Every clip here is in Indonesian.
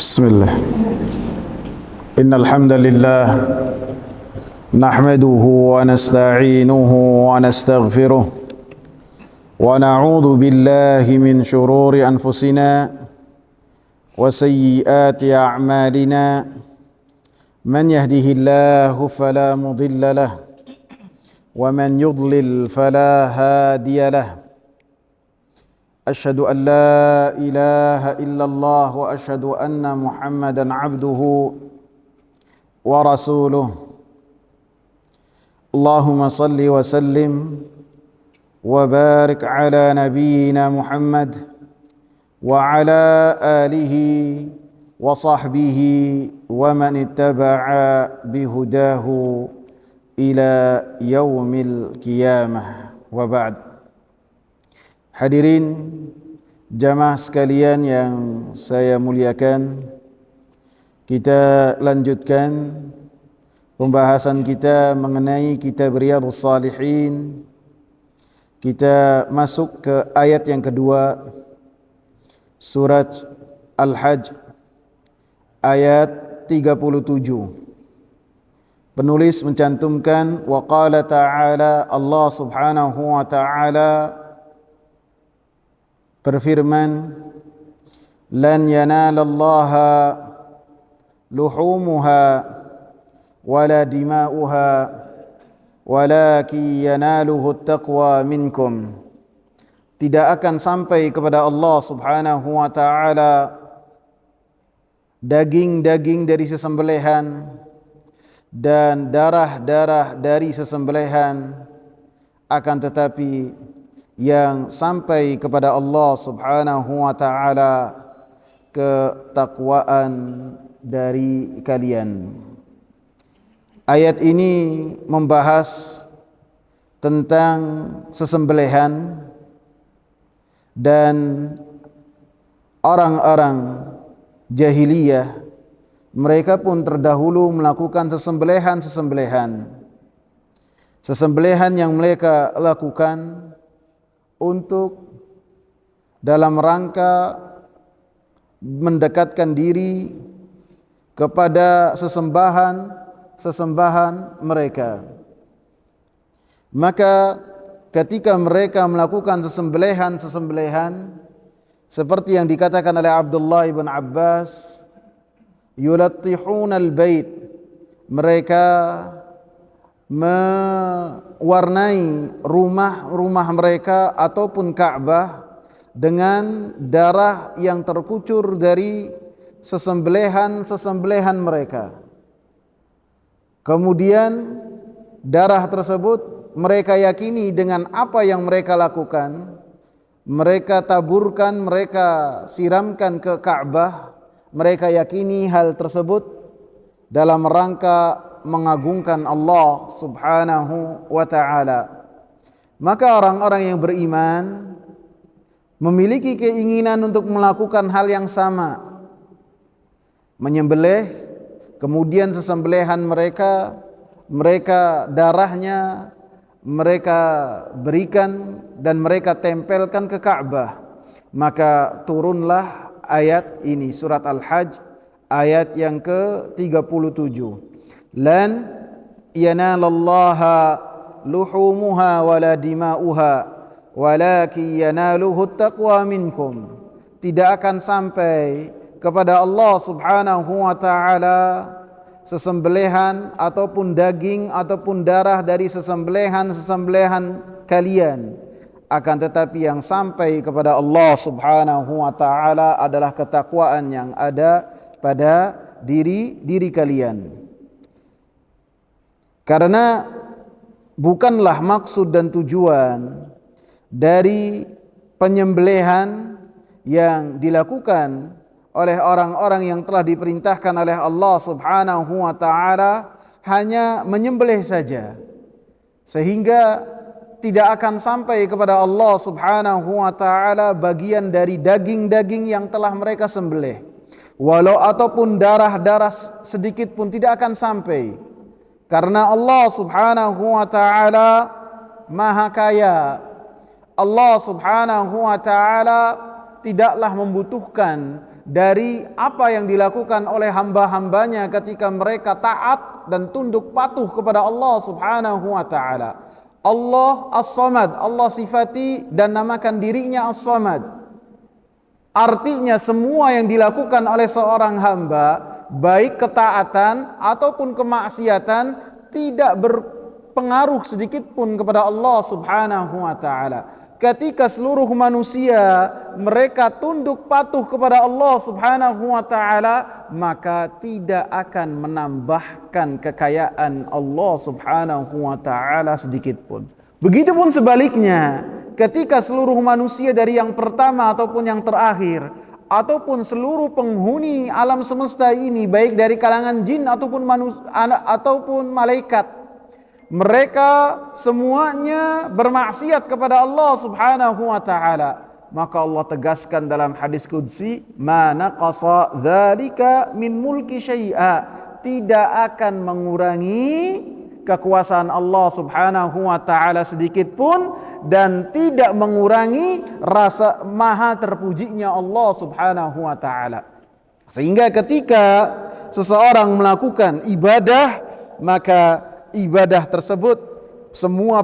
Bismillah. Innal hamdalillah nahmaduhu wa nasta'inuhu wa nastaghfiruh wa na'udzu billahi min shururi anfusina wa sayyiati a'malina. Man yahdihillahu fala mudilla lahu wa man yudlil fala hadiya lahu. أشهد أن لا إله إلا الله وأشهد أن محمدا عبده ورسوله. اللهم صل وسلم وبارك على نبينا محمد وعلى آله وصحبه ومن اتبع بهداه إلى يوم القيامة وبعد. Hadirin jamaah sekalian yang saya muliakan, kita lanjutkan pembahasan kita mengenai kitab Riyadhus Shalihin. Kita masuk ke ayat yang kedua, surat Al-Hajj ayat 37. Penulis mencantumkan wa qala ta'ala, Allah subhanahu wa ta'ala berfirman, lan yanalallaha luhumuha wala dima'uha walakin yanaluhu taqwa minkum. Tidak akan sampai kepada Allah subhanahu wa ta'ala daging-daging dari sesembelihan dan darah-darah dari sesembelihan, akan tetapi yang sampai kepada Allah subhanahu wa ta'ala ketakwaan dari kalian. Ayat ini membahas tentang sesembelihan dan orang-orang jahiliyah, mereka pun terdahulu melakukan sesembelihan yang mereka lakukan untuk dalam rangka mendekatkan diri kepada sesembahan mereka. Maka ketika mereka melakukan sesembelihan seperti yang dikatakan oleh Abdullah ibn Abbas, yulattihuna al-bait, mereka mewarnai rumah mereka ataupun Ka'bah dengan darah yang terkucur dari sesembelihan mereka. Kemudian darah tersebut mereka yakini dengan apa yang mereka lakukan, mereka taburkan, mereka siramkan ke Ka'bah. Mereka yakini hal tersebut dalam rangka mengagungkan Allah subhanahu wa ta'ala. Maka orang-orang yang beriman memiliki keinginan untuk melakukan hal yang sama, menyembelih, kemudian sesembelihan mereka darahnya mereka berikan dan mereka tempelkan ke Ka'bah. Maka turunlah ayat ini, surat Al-Hajj ayat yang ke-37. Lan yanalallaha luhumuha wala dima'uha walakin yanaluhu taqwa minkum. Tidak akan sampai kepada Allah subhanahu wa ta'ala sesembelihan ataupun daging ataupun darah dari sesembelihan kalian, akan tetapi yang sampai kepada Allah subhanahu wa ta'ala adalah ketakwaan yang ada pada diri kalian. Karena bukanlah maksud dan tujuan dari penyembelihan yang dilakukan oleh orang-orang yang telah diperintahkan oleh Allah subhanahu wa ta'ala hanya menyembelih saja, sehingga tidak akan sampai kepada Allah subhanahu wa ta'ala bagian dari daging-daging yang telah mereka sembelih. Walau ataupun darah-darah sedikit pun tidak akan sampai. Karena Allah subhanahu wa ta'ala maha kaya. Allah subhanahu wa ta'ala tidaklah membutuhkan dari apa yang dilakukan oleh hamba-hambanya ketika mereka taat dan tunduk patuh kepada Allah Subhanahu wa taala. Allah As-Samad, Allah sifati dan namakan dirinya As-Samad. Artinya semua yang dilakukan oleh seorang hamba, baik ketaatan ataupun kemaksiatan, tidak berpengaruh sedikit pun kepada Allah Subhanahu wa taala. Ketika seluruh manusia mereka tunduk patuh kepada Allah Subhanahu wa taala, maka tidak akan menambahkan kekayaan Allah Subhanahu wa taala sedikit pun. Begitupun sebaliknya, ketika seluruh manusia dari yang pertama ataupun yang terakhir, ataupun seluruh penghuni alam semesta ini, baik dari kalangan jin ataupun manusia ataupun malaikat, mereka semuanya bermaksiat kepada Allah Subhanahu wa taala, maka Allah tegaskan dalam hadis qudsi, ma naqasa dzalika min mulki syai'a, tidak akan mengurangi kekuasaan Allah Subhanahu wa taala sedikit pun, dan tidak mengurangi rasa maha terpujinya Allah Subhanahu wa taala. Sehingga ketika seseorang melakukan ibadah, maka ibadah tersebut semua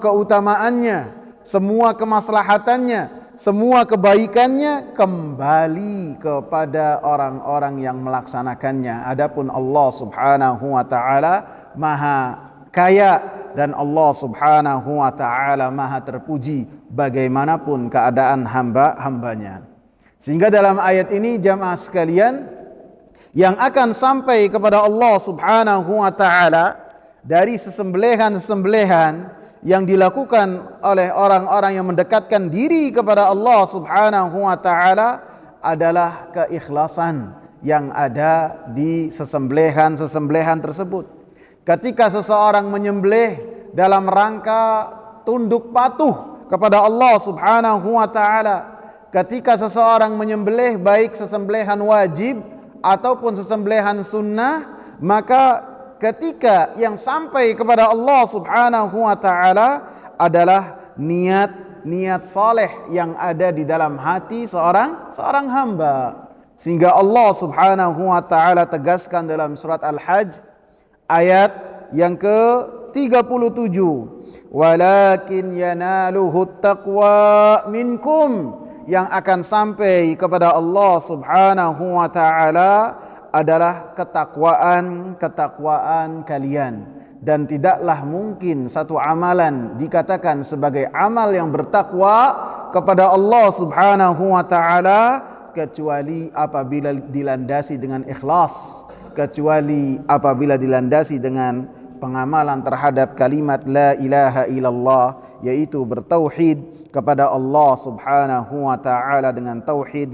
keutamaannya, semua kemaslahatannya, semua kebaikannya kembali kepada orang-orang yang melaksanakannya. Adapun Allah Subhanahu wa taala Maha Kaya dan Allah Subhanahu wa taala Maha terpuji bagaimanapun keadaan hamba-hambanya. Sehingga dalam ayat ini jamaah sekalian, yang akan sampai kepada Allah Subhanahu wa taala dari sesembelihan-sesembelihan yang dilakukan oleh orang-orang yang mendekatkan diri kepada Allah Subhanahu wa taala adalah keikhlasan yang ada di sesembelihan-sesembelihan tersebut. Ketika seseorang menyembelih dalam rangka tunduk patuh kepada Allah Subhanahu wa taala, ketika seseorang menyembelih baik sesembelihan wajib ataupun sesembelihan sunnah, maka ketika yang sampai kepada Allah Subhanahu wa taala adalah niat saleh yang ada di dalam hati seorang hamba. Sehingga Allah Subhanahu wa taala tegaskan dalam surat Al-Hajj ayat yang ke-37, walakin yanaluhu taqwa minkum, yang akan sampai kepada Allah Subhanahu wa taala adalah ketakwaan kalian. Dan tidaklah mungkin satu amalan dikatakan sebagai amal yang bertakwa kepada Allah Subhanahu wa taala kecuali apabila dilandasi dengan ikhlas, kecuali apabila dilandasi dengan pengamalan terhadap kalimat la ilaha illallah, yaitu bertauhid kepada Allah Subhanahu wa taala dengan tauhid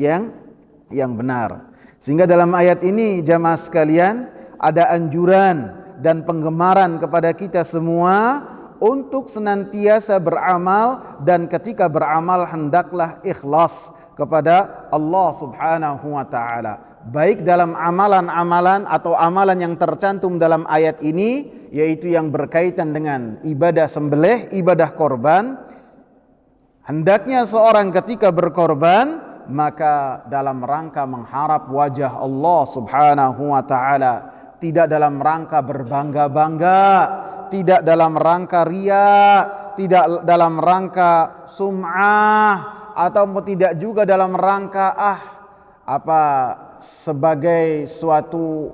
yang benar. Sehingga dalam ayat ini jamaah sekalian ada anjuran dan penggemaran kepada kita semua untuk senantiasa beramal, dan ketika beramal hendaklah ikhlas kepada Allah Subhanahu wa taala. Baik dalam amalan-amalan atau amalan yang tercantum dalam ayat ini, yaitu yang berkaitan dengan ibadah sembelih, ibadah korban. Hendaknya seorang ketika berkorban, maka dalam rangka mengharap wajah Allah Subhanahu wa taala, tidak dalam rangka berbangga-bangga, tidak dalam rangka riya, tidak dalam rangka sum'ah, atau tidak juga dalam rangka sebagai suatu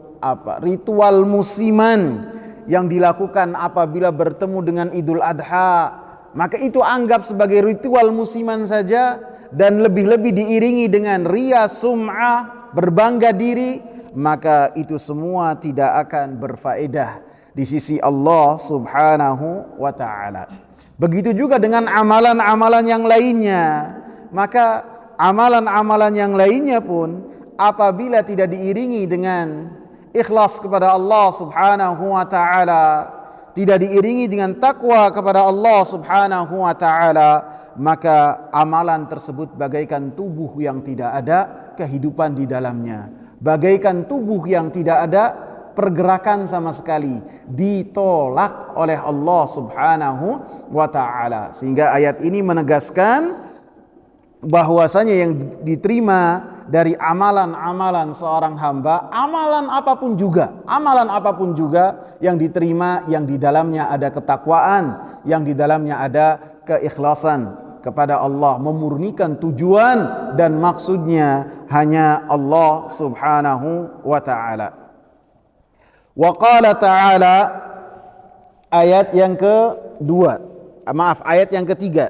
ritual musiman yang dilakukan apabila bertemu dengan Idul Adha. Maka itu anggap sebagai ritual musiman saja, dan lebih-lebih diiringi dengan riya, sum'ah, berbangga diri, maka itu semua tidak akan berfaedah di sisi Allah Subhanahu wa taala. Begitu juga dengan amalan-amalan yang lainnya. Maka amalan-amalan yang lainnya pun apabila tidak diiringi dengan ikhlas kepada Allah Subhanahu wa taala, tidak diiringi dengan takwa kepada Allah Subhanahu wa taala, maka amalan tersebut bagaikan tubuh yang tidak ada kehidupan di dalamnya, bagaikan tubuh yang tidak ada pergerakan sama sekali, ditolak oleh Allah Subhanahu wa taala. Sehingga ayat ini menegaskan bahwasanya yang diterima dari amalan-amalan seorang hamba, amalan apapun juga yang diterima, yang di dalamnya ada ketakwaan, yang di dalamnya ada keikhlasan kepada Allah, memurnikan tujuan dan maksudnya hanya Allah Subhanahu wa taala. Wa qala ta'ala, ayat yang ketiga,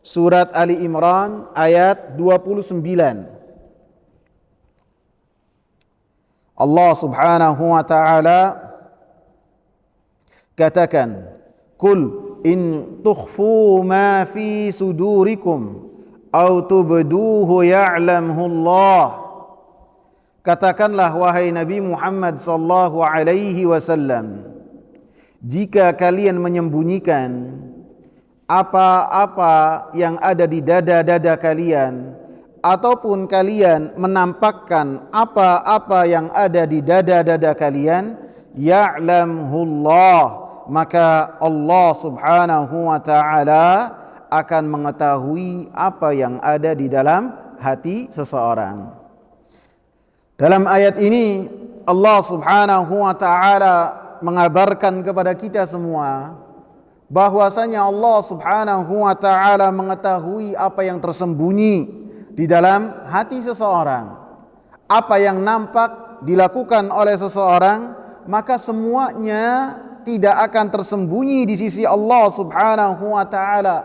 surat Ali Imran ayat 29. Allah Subhanahu wa taala katakan, "Qul in tukhfu ma fi sudurikum aw tubduhu ya'lamhu Allah." Katakanlah wahai Nabi Muhammad sallallahu alaihi wasallam, jika kalian menyembunyikan apa-apa yang ada di dada-dada kalian, ataupun kalian menampakkan apa-apa yang ada di dada-dada kalian, ya'lamhullah, maka Allah Subhanahu wa taala akan mengetahui apa yang ada di dalam hati seseorang. Dalam ayat ini Allah Subhanahu wa taala mengabarkan kepada kita semua bahwasanya Allah Subhanahu wa taala mengetahui apa yang tersembunyi di dalam hati seseorang. Apa yang nampak dilakukan oleh seseorang, maka semuanya tidak akan tersembunyi di sisi Allah Subhanahu wa taala.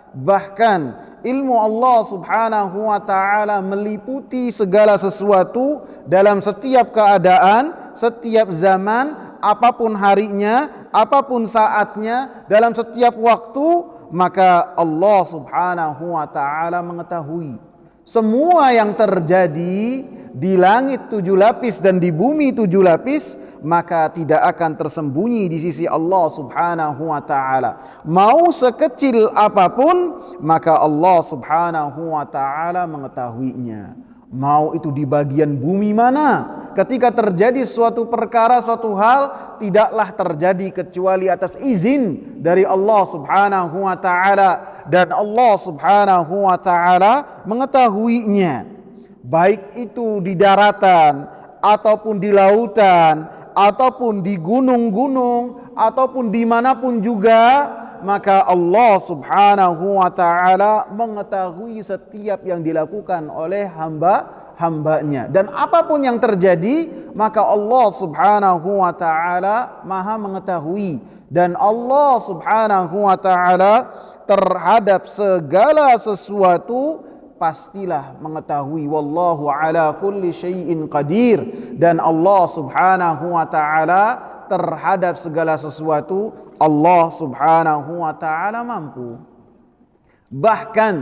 Bahkan ilmu Allah Subhanahu wa taala meliputi segala sesuatu dalam setiap keadaan, setiap zaman, apapun harinya, apapun saatnya, dalam setiap waktu, maka Allah Subhanahu wa taala mengetahui semua yang terjadi di langit 7 lapis dan di bumi 7 lapis, maka tidak akan tersembunyi di sisi Allah Subhanahu wa taala. Mau sekecil apapun, maka Allah Subhanahu wa taala mengetahuinya. Mau itu di bagian bumi mana, ketika terjadi suatu perkara, suatu hal, tidaklah terjadi kecuali atas izin dari Allah Subhanahu wa taala, dan Allah Subhanahu wa taala mengetahuinya. Baik itu di daratan ataupun di lautan ataupun di gunung-gunung ataupun dimanapun juga, maka Allah Subhanahu wa taala mengetahui setiap yang dilakukan oleh hamba-hambanya. Dan apapun yang terjadi, maka Allah Subhanahu wa taala Maha mengetahui. Dan Allah Subhanahu wa taala terhadap segala sesuatu pastilah mengetahui. Wallahu ala kulli syai'in qadir. Dan Allah Subhanahu wa taala terhadap segala sesuatu, Allah Subhanahu wa taala mampu. Bahkan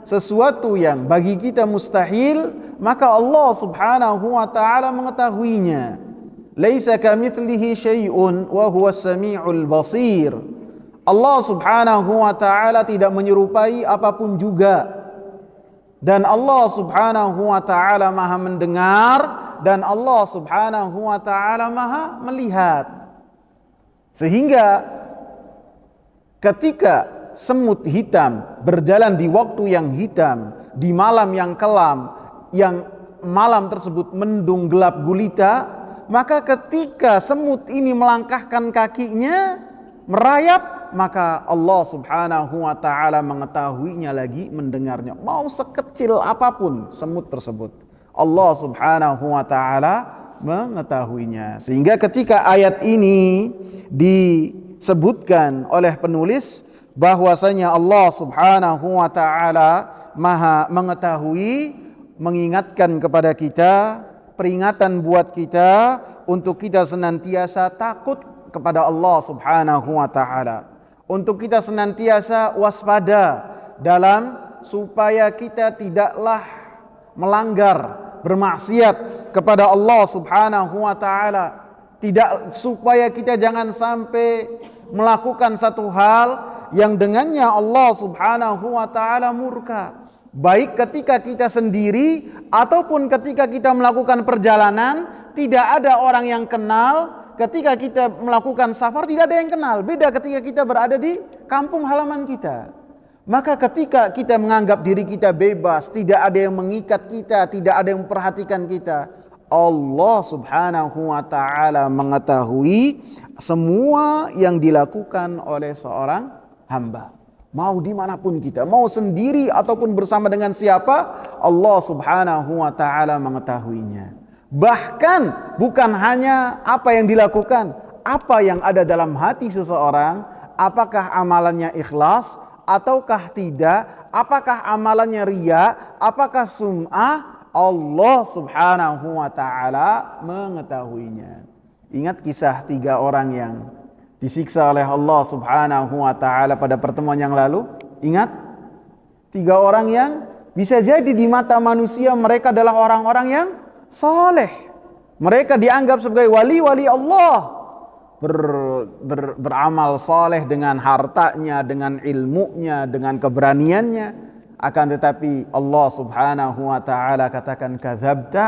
sesuatu yang bagi kita mustahil, maka Allah Subhanahu wa taala mengetahuinya. Laisa kamitslihi syai'un wa huwas samiul basir. Allah Subhanahu wa taala tidak menyerupai apapun juga. Dan Allah Subhanahu wa taala Maha mendengar, dan Allah Subhanahu wa taala Maha melihat. Sehingga ketika semut hitam berjalan di waktu yang hitam, di malam yang kelam, yang malam tersebut mendung gelap gulita, maka ketika semut ini melangkahkan kakinya merayap, maka Allah Subhanahu wa taala mengetahuinya lagi, mendengarnya. Mau sekecil apapun semut tersebut, Allah Subhanahu wa taala mengetahuinya. Sehingga ketika ayat ini disebutkan oleh penulis bahwasanya Allah Subhanahu wa taala Maha mengetahui, mengingatkan kepada kita, peringatan buat kita untuk kita senantiasa takut kepada Allah Subhanahu wa taala, untuk kita senantiasa waspada dalam supaya kita tidaklah melanggar, bermaksiat kepada Allah Subhanahu wa taala, tidak, supaya kita jangan sampai melakukan satu hal yang dengannya Allah Subhanahu wa taala murka, baik ketika kita sendiri ataupun ketika kita melakukan perjalanan. Tidak ada orang yang kenal. Ketika kita melakukan safar, tidak ada yang kenal. Beda ketika kita berada di kampung halaman kita. Maka ketika kita menganggap diri kita bebas, tidak ada yang mengikat kita, tidak ada yang memperhatikan kita, Allah Subhanahu wa taala mengetahui semua yang dilakukan oleh seorang hamba. Mau dimanapun kita, mau sendiri ataupun bersama dengan siapa, Allah Subhanahu wa taala mengetahuinya. Bahkan bukan hanya apa yang dilakukan, apa yang ada dalam hati seseorang, apakah amalannya ikhlas ataukah tidak, apakah amalannya riya, apakah sum'ah, Allah Subhanahu wa taala mengetahuinya. Ingat kisah 3 orang yang disiksa oleh Allah Subhanahu wa taala pada pertemuan yang lalu? Ingat? 3 orang yang bisa jadi di mata manusia mereka adalah orang-orang yang soleh. Mereka dianggap sebagai wali-wali Allah. Beramal soleh dengan hartanya, dengan ilmunya, dengan keberaniannya. Akan tetapi Allah Subhanahu wa taala katakan, kadzabta,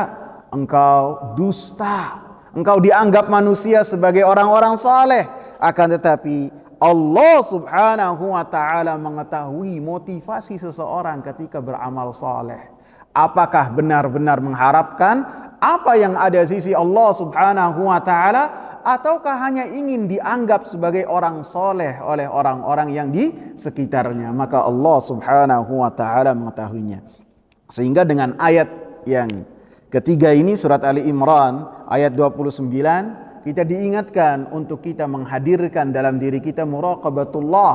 engkau dusta. Engkau dianggap manusia sebagai orang-orang saleh, akan tetapi Allah Subhanahu wa taala mengetahui motivasi seseorang ketika beramal saleh. Apakah benar-benar mengharapkan apa yang ada di sisi Allah Subhanahu wa taala, ataukah hanya ingin dianggap sebagai orang soleh oleh orang-orang yang di sekitarnya? Maka Allah Subhanahu wa taala mengetahuinya. Sehingga dengan ayat yang ketiga ini, surat Ali Imran ayat 29, kita diingatkan untuk kita menghadirkan dalam diri kita muraqabatullah,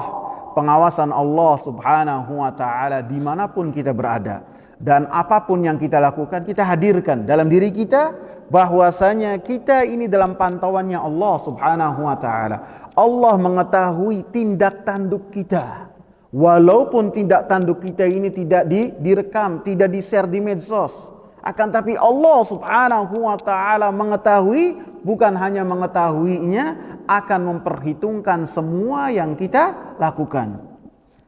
pengawasan Allah Subhanahu wa taala dimanapun kita berada. Dan apapun yang kita lakukan, kita hadirkan dalam diri kita bahwasanya kita ini dalam pantauannya Allah Subhanahu wa taala. Allah mengetahui tindak tanduk kita. Walaupun tindak tanduk kita ini tidak direkam, tidak di-share di medsos, akan tapi Allah Subhanahu wa taala mengetahui, bukan hanya mengetahuinya, akan memperhitungkan semua yang kita lakukan.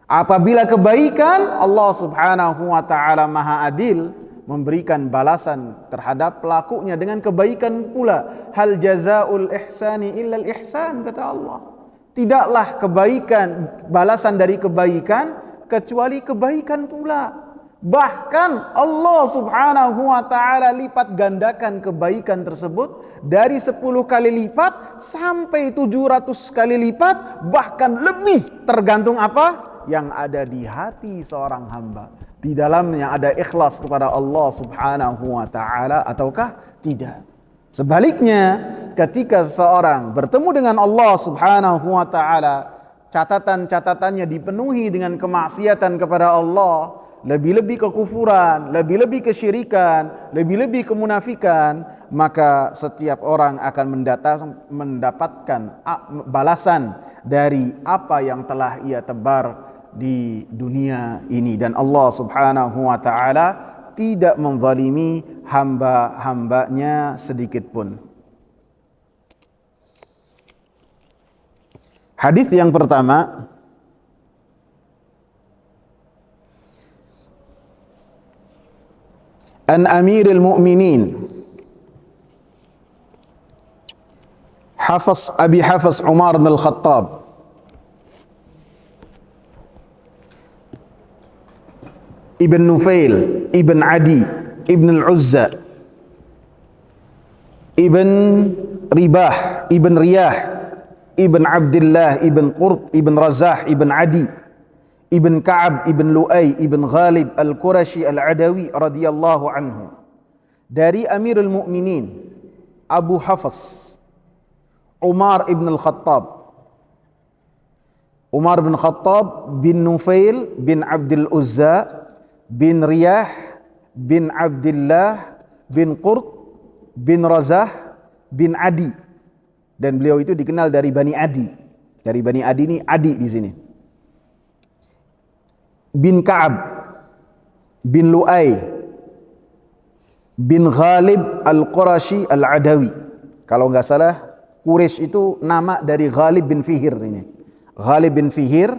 Apabila kebaikan, Allah Subhanahu wa taala Maha Adil, memberikan balasan terhadap pelakunya dengan kebaikan pula. Hal jazaul ihsani illal ihsan, kata Allah. Tidaklah kebaikan, balasan dari kebaikan kecuali kebaikan pula. Bahkan Allah Subhanahu wa taala lipat gandakan kebaikan tersebut dari 10 kali lipat sampai 700 kali lipat, bahkan lebih, tergantung apa yang ada di hati seorang hamba. Di dalamnya ada ikhlas kepada Allah Subhanahu wa taala ataukah tidak. Sebaliknya, ketika seseorang bertemu dengan Allah Subhanahu wa taala, catatan-catatannya dipenuhi dengan kemaksiatan kepada Allah, lebih-lebih kekufuran, lebih-lebih kesyirikan, lebih-lebih kemunafikan, maka setiap orang akan mendapatkan balasan dari apa yang telah ia tebar di dunia ini. Dan Allah Subhanahu wa taala tidak menzalimi hamba-hambanya sedikit pun. Hadis yang pertama, an Amirul Mu'minin Abi Hafs Umar bin Al-Khattab Ibn Nufail, Ibn Adi, Ibn Al-Uzza, Ibn Ribah, Ibn Riyah, Ibn Abdullah, Ibn Qurt, Ibn Razah, Ibn Adi, Ibn Ka'ab, Ibn Lu'ay, Ibn Ghalib Al-Qurashi Al-Adawi radhiyallahu anhu. Dari Amirul Mu'minin Abu Hafs Umar Ibn Al-Khattab, Umar bin Khattab bin Nufail bin Abdul Uzza bin Riyah bin Abdullah bin Qurt bin Razah bin Adi, dan beliau itu dikenal dari Bani Adi. Dari Bani Adi ini Adi di sini. Bin Ka'ab bin Lu'ay bin Ghalib Al-Qurashi Al-Adawi. Kalau enggak salah, Quraisy itu nama dari Ghalib bin Fihir ini. Ghalib bin Fihir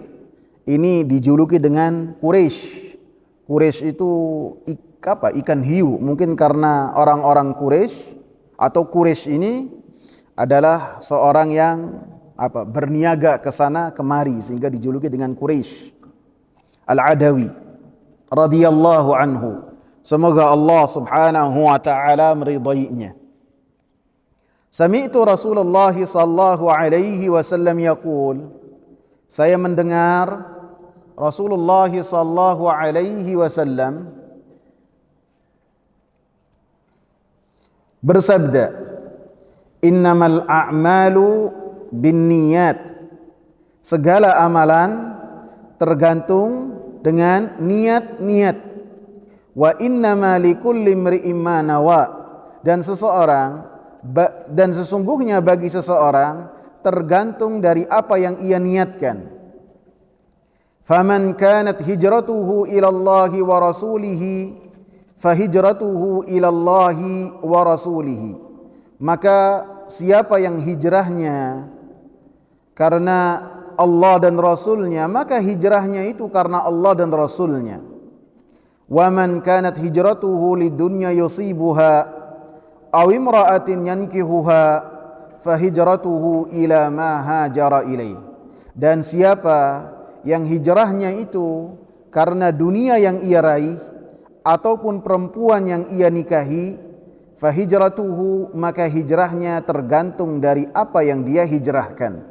ini dijuluki dengan Quraisy. Quraisy itu ikan hiu, mungkin karena orang-orang Quraisy atau Quraisy ini adalah seorang yang berniaga ke sana kemari, sehingga dijuluki dengan Quraisy. Al-Adawi radhiyallahu anhu. Semoga Allah Subhanahu wa taala meridainya. Sami'tu Rasulullah sallallahu alaihi wasallam yaqul, saya mendengar Rasulullah sallallahu alaihi wasallam bersabda, innamal a'malu binniyat, segala amalan tergantung dengan niat-niat. Wa innama likulli imri'in ma nawa, dan sesungguhnya bagi seseorang tergantung dari apa yang ia niatkan. Faman kanat hijratuhu ila Allahi wa rasulihi fahijratuhu ila Allahi wa rasulihi. Maka siapa yang hijrahnya karena Allah dan Rasulnya, maka hijrahnya itu karena Allah dan Rasulnya. Wa man kanat hijratuhu lidunya yusibuha aw imra'atin yankihuha fahijratuhu ila ma hajara ilaih. Dan siapa yang hijrahnya itu karena dunia yang ia raih ataupun perempuan yang ia nikahi, fahijratuhu, maka hijrahnya tergantung dari apa yang dia hijrahkan.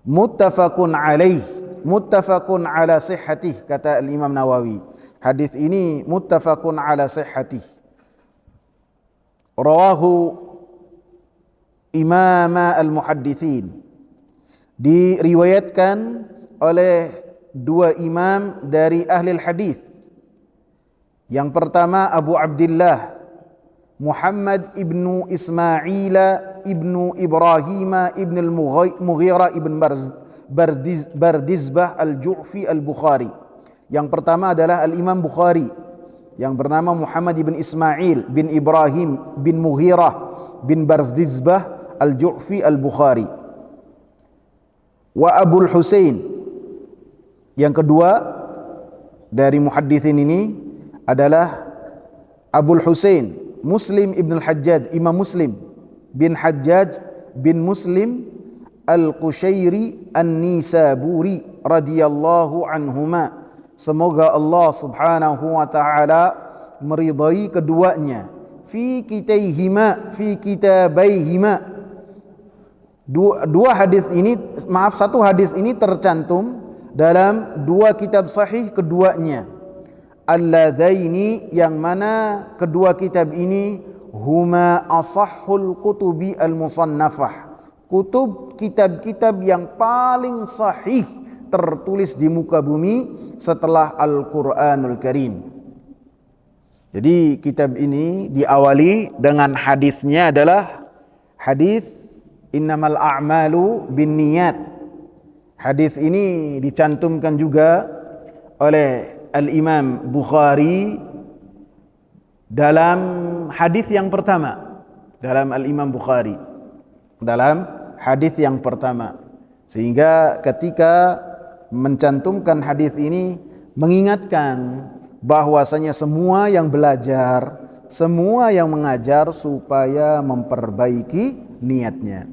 Muttafaqun alaih, muttafaqun ala sihhatih, kata Imam Nawawi. Hadis ini muttafaqun ala sihhatih. Rawahu imama al-muhaddithin, diriwayatkan oleh dua imam dari ahli hadis. Yang pertama Abu Abdullah Muhammad ibnu Ismail ibnu Ibrahim ibn al-Mughirah ibn Bardizbah al-Ju'fi al-Bukhari. Yang pertama adalah al-Imam Bukhari yang bernama Muhammad ibn Ismail bin Ibrahim bin Mughirah bin Bardizbah al-Ju'fi al-Bukhari. Wa Abul Husain, yang kedua dari muhadditsin ini adalah Abul Husain Muslim ibn al-Hajjaj, Imam Muslim bin Hajjaj bin Muslim al-Qushairi an-Nisaburi radhiyallahu anhuma. Semoga Allah Subhanahu wa taala meridai keduanya. Fi kitabaihima. Dua hadis ini, satu hadis ini tercantum dalam dua kitab sahih keduanya. Alladzaini, yang mana kedua kitab ini huma asahhul kutubi al-musannafah, kitab-kitab yang paling sahih tertulis di muka bumi setelah Al-Qur'anul Karim. Jadi kitab ini diawali dengan hadisnya adalah hadis innamal a'malu binniyat. Hadis ini dicantumkan juga oleh Al-Imam Bukhari dalam hadis yang pertama, dalam Al-Imam Bukhari dalam hadis yang pertama, sehingga ketika mencantumkan hadis ini mengingatkan bahwasanya semua yang belajar, semua yang mengajar supaya memperbaiki niatnya.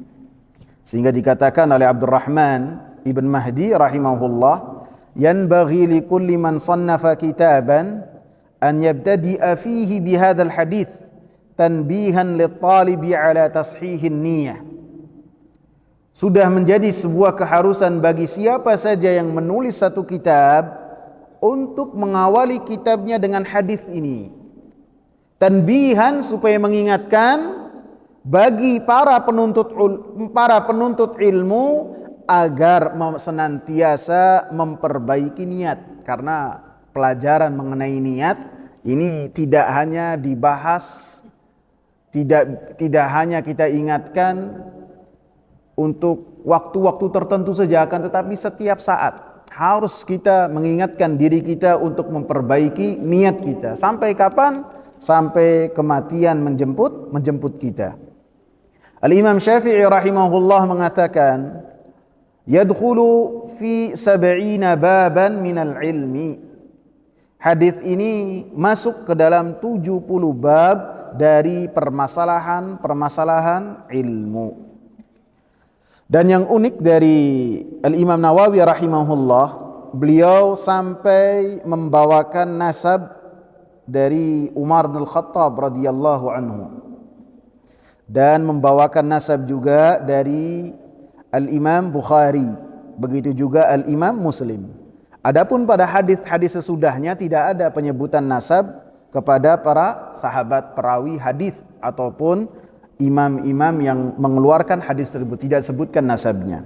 Sehingga dikatakan oleh Abdurrahman Ibn Mahdi rahimahullah, yanbaghi likulli man sannafa kitaban an yabtadi'a fihi bihadzal hadits tanbihan lit-talibi ala tashihin niyyah. Sudah menjadi sebuah keharusan bagi siapa saja yang menulis satu kitab untuk mengawali kitabnya dengan hadis ini. Tanbihan, supaya mengingatkan bagi para penuntut ilmu agar senantiasa memperbaiki niat, karena pelajaran mengenai niat ini tidak hanya dibahas, tidak hanya kita ingatkan untuk waktu-waktu tertentu saja, akan tetapi setiap saat harus kita mengingatkan diri kita untuk memperbaiki niat kita. Sampai kapan? Sampai kematian menjemput kita. Al-Imam Syafi'i rahimahullah mengatakan, yadkhulu fi 70 baban minal ilmi. Hadis ini masuk ke dalam 70 bab dari permasalahan ilmu. Dan yang unik dari Al-Imam Nawawi rahimahullah, beliau sampai membawakan nasab dari Umar bin Khattab radhiyallahu anhu dan membawakan nasab juga dari Al-Imam Bukhari, begitu juga Al-Imam Muslim. Adapun pada hadis-hadis sesudahnya tidak ada penyebutan nasab kepada para sahabat perawi hadis ataupun imam-imam yang mengeluarkan hadis tersebut, tidak sebutkan nasabnya.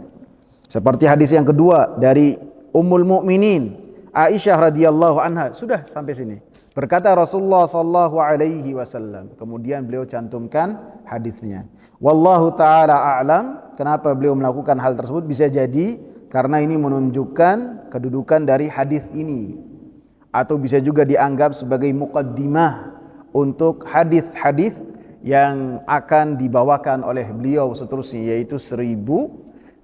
Seperti hadis yang kedua dari Ummul Mukminin Aisyah radhiyallahu anha, sudah sampai sini. Berkata Rasulullah sallallahu alaihi wasallam, kemudian beliau cantumkan hadisnya. Wallahu taala a'lam. Kenapa beliau melakukan hal tersebut? Bisa jadi karena ini menunjukkan kedudukan dari hadis ini, atau bisa juga dianggap sebagai muqaddimah untuk hadis-hadis yang akan dibawakan oleh beliau seterusnya, yaitu 1904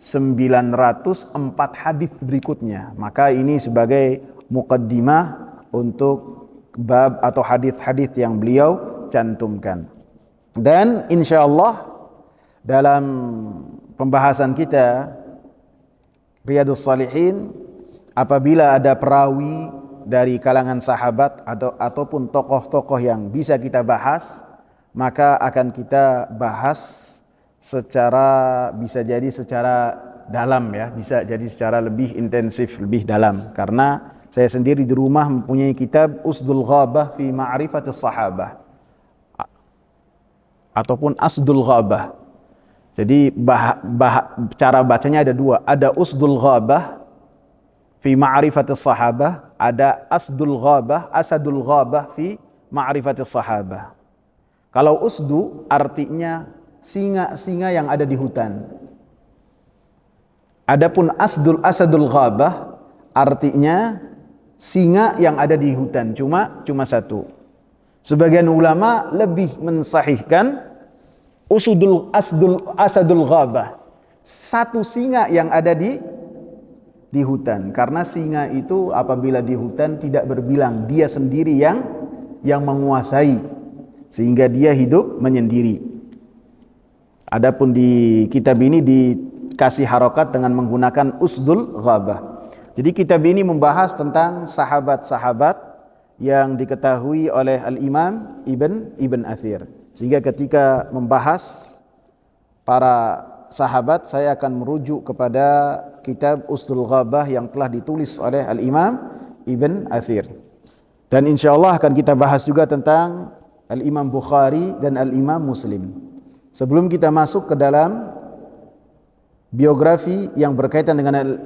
hadis berikutnya. Maka ini sebagai muqaddimah untuk bab atau hadis-hadis yang beliau cantumkan. Dan insyaallah dalam pembahasan kita Riyadhus Shalihin, apabila ada perawi dari kalangan sahabat ataupun tokoh-tokoh yang bisa kita bahas, maka akan kita bahas secara, bisa jadi secara dalam ya, bisa jadi secara lebih intensif, lebih dalam. Karena saya sendiri di rumah mempunyai kitab Usdul Ghabah fi Ma'rifatis Sahabah ataupun Asdul Ghabah. Jadi cara bacanya ada dua, ada Usdul Ghabah fi Ma'rifatis Sahabah, ada Asdul Ghabah, Asadul Ghabah fi Ma'rifatis Sahabah. Kalau usdu artinya singa-singa yang ada di hutan. Adapun Asadul Ghabah artinya singa yang ada di hutan, cuma satu. Sebagian ulama lebih mensahihkan Asadul Ghabah, satu singa yang ada di hutan, karena singa itu apabila di hutan tidak berbilang, dia sendiri yang menguasai, sehingga dia hidup menyendiri. Adapun di kitab ini dikasih harokat dengan menggunakan Usdul Ghabah. Jadi kitab ini membahas tentang sahabat-sahabat yang diketahui oleh Al-Imam Ibn Athir. Sehingga ketika membahas para sahabat, saya akan merujuk kepada kitab Usdul Ghabah yang telah ditulis oleh Al-Imam Ibn Athir. Dan insyaallah akan kita bahas juga tentang Al-Imam Bukhari dan Al-Imam Muslim. Sebelum kita masuk ke dalam biografi yang berkaitan dengan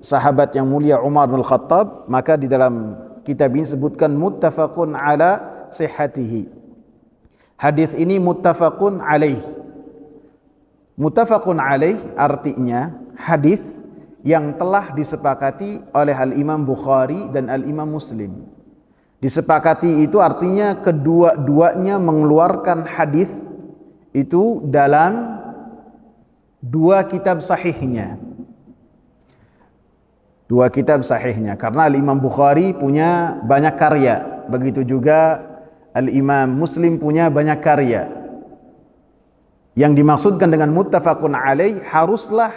sahabat yang mulia Umar bin Khattab, maka di dalam kitab ini disebutkan muttafaqun ala sihhatihi. Hadis ini muttafaqun alaih. Muttafaqun alaih artinya hadis yang telah disepakati oleh Al-Imam Bukhari dan Al-Imam Muslim. Disepakati itu artinya kedua-duanya mengeluarkan hadis itu dalam dua kitab sahihnya. Dua kitab sahihnya, karena Al-Imam Bukhari punya banyak karya, begitu juga Al-Imam Muslim punya banyak karya. Yang dimaksudkan dengan muttafaqun alaih, haruslah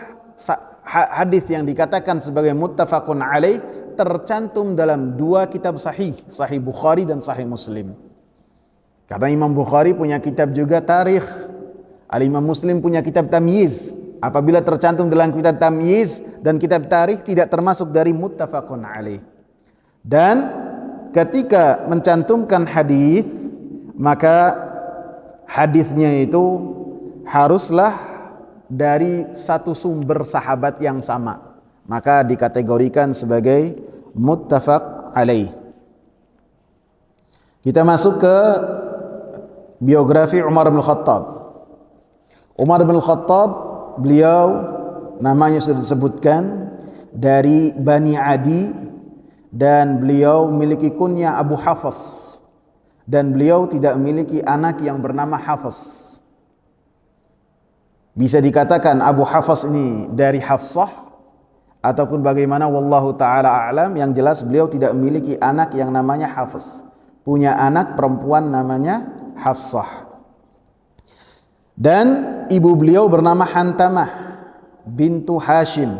hadis yang dikatakan sebagai muttafaqun alaih tercantum dalam dua kitab sahih, Sahih Bukhari dan Sahih Muslim. Karena Imam Bukhari punya kitab juga tarikh, Al-Imam Muslim punya kitab tamyiz. Apabila tercantum dalam kitab tamyiz dan kitab tarikh, tidak termasuk dari muttafaqun alaih. Dan ketika mencantumkan hadis, maka hadisnya itu haruslah dari satu sumber sahabat yang sama, maka dikategorikan sebagai muttafaq alaih. Kita masuk ke biografi Umar bin Khattab. Umar bin Khattab, beliau namanya sudah disebutkan, dari Bani Adi, dan beliau memiliki kunyah Abu Hafs, dan beliau tidak memiliki anak yang bernama Hafs. Bisa dikatakan Abu Hafs ini dari Hafsah ataupun bagaimana, wallahu taala a'lam. Yang jelas beliau tidak memiliki anak yang namanya Hafs, punya anak perempuan namanya Hafsah. Dan ibu beliau bernama Hantamah bintu Hashim.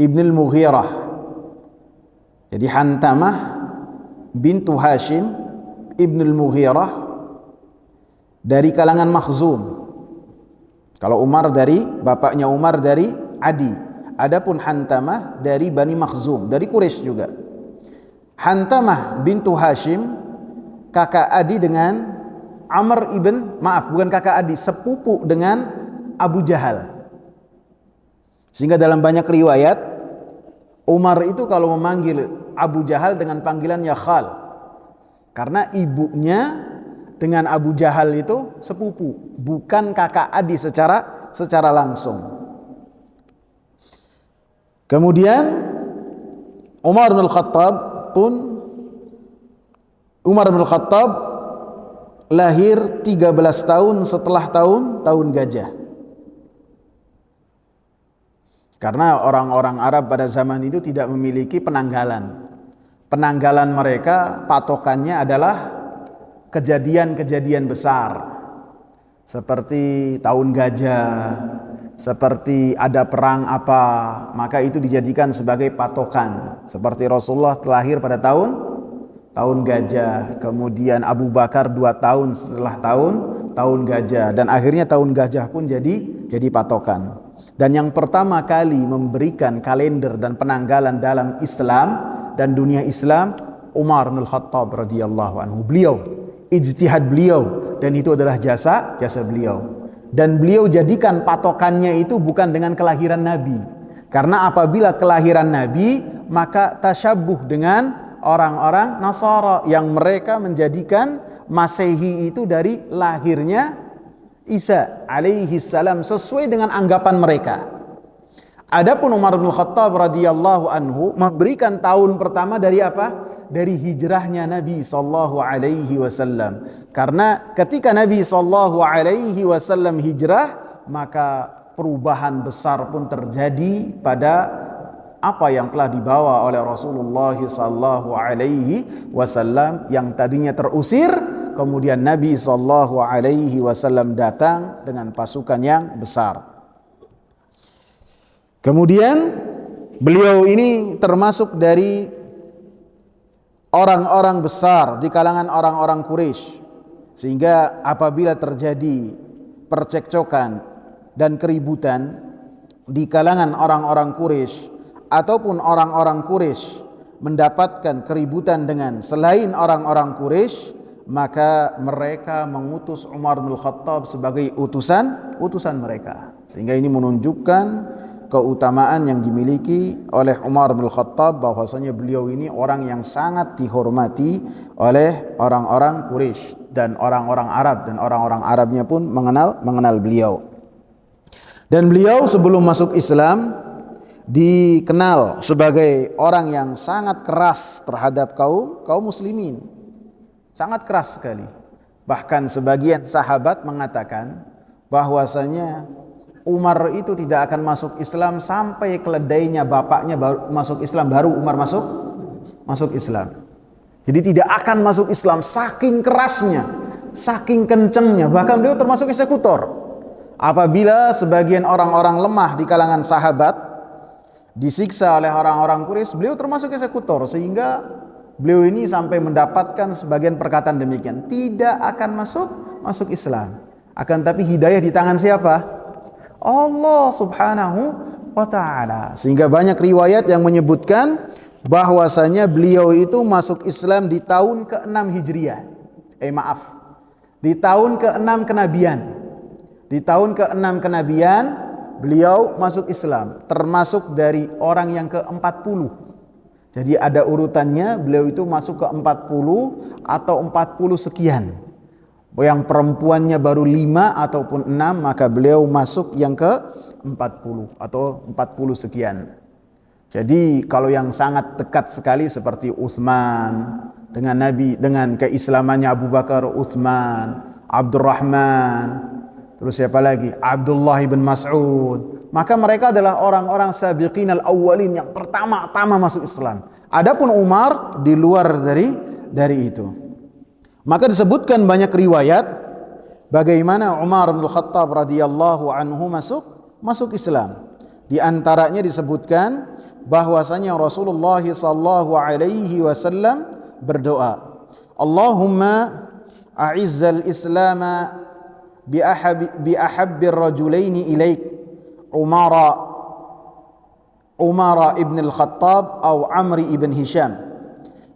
ibnul Mughirah. Jadi Hantamah bintu Hashim ibnul Mughirah dari kalangan Makhzum. Kalau Umar dari bapaknya Umar dari Adi. Adapun Hantamah dari Bani Makhzum, dari Quraisy juga. Hantamah bintu Hashim kakak Adi dengan Amr bukan kakak Adi, sepupu dengan Abu Jahal. Sehingga dalam banyak riwayat Umar itu kalau memanggil Abu Jahal dengan panggilan ya Khal, karena ibunya dengan Abu Jahal itu sepupu, bukan kakak Adi secara langsung. Kemudian Umar bin Khattab lahir 13 tahun setelah tahun gajah. Karena orang-orang Arab pada zaman itu tidak memiliki penanggalan. Penanggalan mereka patokannya adalah kejadian-kejadian besar. Seperti tahun gajah, seperti ada perang apa, maka itu dijadikan sebagai patokan. Seperti Rasulullah lahir pada tahun gajah, kemudian Abu Bakar 2 tahun setelah tahun gajah, dan akhirnya tahun gajah pun jadi patokan. Dan yang pertama kali memberikan kalender dan penanggalan dalam Islam dan dunia Islam, Umar bin Khattab radhiyallahu anhu. Beliau, ijtihad beliau, dan itu adalah jasa beliau. Dan beliau jadikan patokannya itu bukan dengan kelahiran Nabi. Karena apabila kelahiran Nabi, maka tasyabbuh dengan orang-orang Nasara yang mereka menjadikan Masehi itu dari lahirnya Isa alaihi salam sesuai dengan anggapan mereka. Adapun Umar bin Khattab radhiyallahu anhu memberikan tahun pertama dari apa? Dari hijrahnya Nabi sallallahu alaihi wasallam. Karena ketika Nabi sallallahu alaihi wasallam hijrah, maka perubahan besar pun terjadi pada apa yang telah dibawa oleh Rasulullah sallallahu alaihi wasallam yang tadinya terusir, kemudian Nabi sallallahu alaihi wasallam datang dengan pasukan yang besar. Kemudian beliau ini termasuk dari orang-orang besar di kalangan orang-orang Quraisy, sehingga apabila terjadi percekcokan dan keributan di kalangan orang-orang Quraisy ataupun orang-orang Quraisy mendapatkan keributan dengan selain orang-orang Quraisy, maka mereka mengutus Umar bin Khattab sebagai utusan mereka. Sehingga ini menunjukkan keutamaan yang dimiliki oleh Umar bin Khattab, bahwasanya beliau ini orang yang sangat dihormati oleh orang-orang Quraisy dan orang-orang Arab, dan orang-orang Arabnya pun mengenal beliau. Dan beliau sebelum masuk Islam dikenal sebagai orang yang sangat keras terhadap kaum muslimin. Sangat keras sekali. Bahkan sebagian sahabat mengatakan bahwasanya Umar itu tidak akan masuk Islam sampai keledainya bapaknya baru masuk Islam, baru Umar masuk Islam. Jadi tidak akan masuk Islam, saking kerasnya, saking kencengnya. Bahkan beliau termasuk eksekutor. Apabila sebagian orang-orang lemah di kalangan sahabat disiksa oleh orang-orang Quraisy, beliau termasuk eksekutor, sehingga beliau ini sampai mendapatkan sebagian perkataan demikian, tidak akan masuk Islam. Akan tapi hidayah di tangan siapa? Allah subhanahu wa ta'ala. Sehingga banyak riwayat yang menyebutkan bahwasanya beliau itu masuk Islam di tahun ke-6 Hijriah. Di tahun ke-6 kenabian. Di tahun ke-6 kenabian beliau masuk Islam, termasuk dari orang yang ke-40. Jadi ada urutannya, beliau itu masuk ke-40 atau 40 sekian. Yang perempuannya baru 5 ataupun 6, maka beliau masuk yang ke-40 atau 40 sekian. Jadi kalau yang sangat dekat sekali seperti Utsman dengan Nabi, dengan keislamannya Abu Bakar, Utsman, Abdurrahman, terus siapa lagi? Abdullah bin Mas'ud. Maka mereka adalah orang-orang sabiqin al-awwalin yang pertama-tama masuk Islam. Adapun Umar di luar dari itu. Maka disebutkan banyak riwayat bagaimana Umar bin Khattab radhiyallahu anhu masuk Islam. Di antaranya disebutkan bahwasanya Rasulullah sallallahu alaihi wasallam berdoa, Allahumma a'izzal islama bi ahabbir rajulaini ilaik, Umar ibn al-Khattab atau Amri ibn Hisham.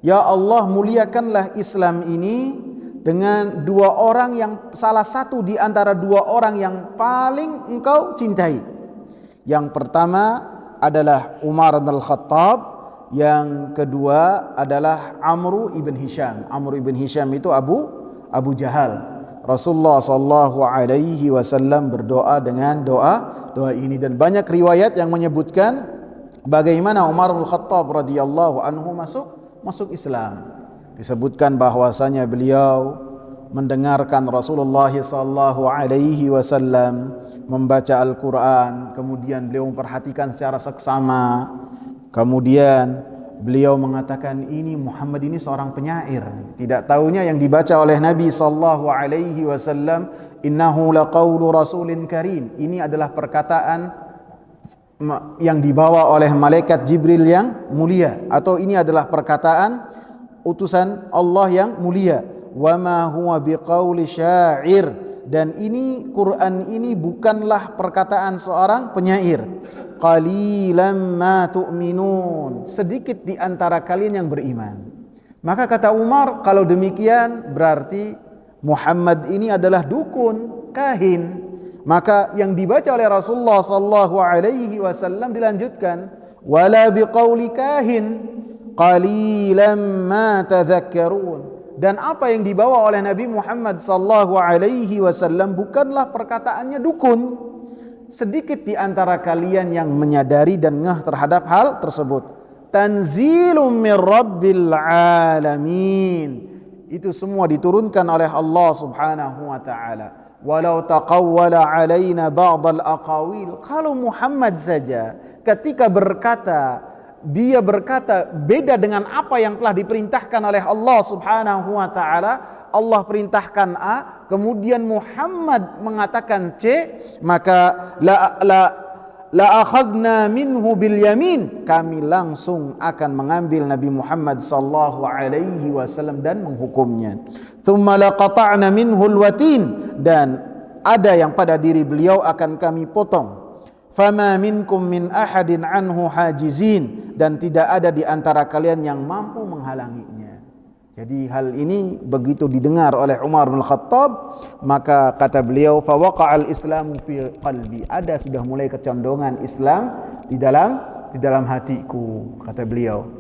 Ya Allah, muliakanlah Islam ini dengan dua orang yang salah satu di antara dua orang yang paling engkau cintai. Yang pertama adalah Umar bin Al-Khattab, yang kedua adalah Amr ibn Hisham. Amr ibn Hisham itu Abu Jahal. Rasulullah sallallahu alaihi wasallam berdoa dengan doa ini, dan banyak riwayat yang menyebutkan bagaimana Umar bin Khattab radhiyallahu anhu masuk Islam. Disebutkan bahwasanya beliau mendengarkan Rasulullah sallallahu alaihi wasallam membaca Al-Qur'an, kemudian beliau memperhatikan secara seksama, kemudian beliau mengatakan, ini Muhammad ini seorang penyair. Tidak tahunya yang dibaca oleh Nabi sallallahu alaihi wasallam, innahu laqaulu rasulin karim, ini adalah perkataan yang dibawa oleh malaikat Jibril yang mulia, atau ini adalah perkataan utusan Allah yang mulia. Wa ma huwa biqauli syair, dan ini Quran ini bukanlah perkataan seorang penyair. Qalilan ma tu'minun, sedikit di antara kalian yang beriman. Maka kata Umar, kalau demikian berarti Muhammad ini adalah dukun, kahin. Maka yang dibaca oleh Rasulullah sallallahu alaihi wasallam dilanjutkan, wala biqauli kahin qalilan ma tadhakkarun, dan apa yang dibawa oleh Nabi Muhammad sallallahu alaihi wasallam bukanlah perkataannya dukun. Sedikit di antara kalian yang menyadari dan ngeh terhadap hal tersebut. Tanzilum mir rabbil alamin, itu semua diturunkan oleh Allah subhanahu wa ta'ala. Walau taqawwala alaina ba'dal aqawil, kalau Muhammad saja ketika dia berkata beda dengan apa yang telah diperintahkan oleh Allah subhanahu wa ta'ala. Allah perintahkan A, kemudian Muhammad mengatakan C, maka la akhadna minhu bil yamin, kami langsung akan mengambil Nabi Muhammad sallallahu alaihi wasallam dan menghukumnya. Thumma laqata'na minhu al watin, dan ada yang pada diri beliau akan kami potong. Fama minkum min ahadin anhu hajizin, dan tidak ada di antara kalian yang mampu menghalanginya. Jadi hal ini begitu didengar oleh Umar bin Khattab, maka kata beliau, fa waqa'al islamu fi qalbi, ada sudah mulai kecondongan Islam di dalam hatiku, kata beliau.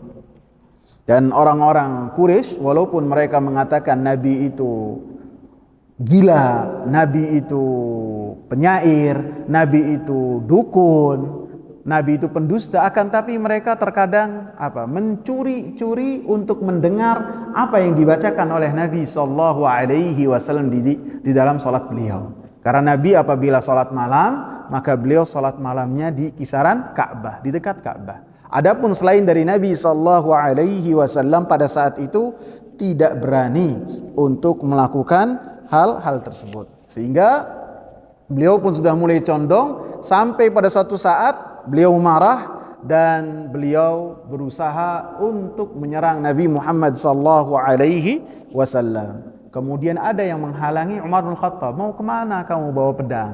Dan orang-orang Quraisy walaupun mereka mengatakan Nabi itu gila, Nabi itu penyair, Nabi itu dukun, Nabi itu pendusta, akan tapi mereka terkadang mencuri-curi untuk mendengar apa yang dibacakan oleh Nabi sallallahu alaihi wasallam di dalam salat beliau. Karena Nabi apabila salat malam, maka beliau salat malamnya di kisaran Ka'bah, di dekat Ka'bah. Adapun selain dari Nabi sallallahu alaihi wasallam pada saat itu tidak berani untuk melakukan hal-hal tersebut. Sehingga beliau pun sudah mulai condong, sampai pada suatu saat beliau marah dan beliau berusaha untuk menyerang Nabi Muhammad sallallahu alaihi wasallam. Kemudian ada yang menghalangi Umar bin Khattab, mau kemana kamu bawa pedang?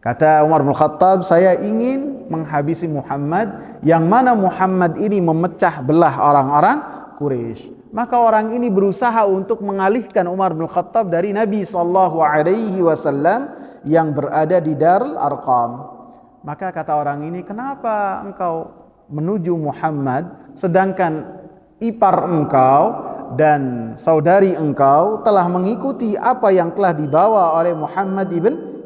Kata Umar bin Khattab, saya ingin menghabisi Muhammad, yang mana Muhammad ini memecah belah orang-orang Quraisy. Maka orang ini berusaha untuk mengalihkan Umar bin Khattab dari Nabi sallallahu alaihi wasallam yang berada di Darul Arqam. Maka kata orang ini, kenapa engkau menuju Muhammad sedangkan ipar engkau dan saudari engkau telah mengikuti apa yang telah dibawa oleh Muhammad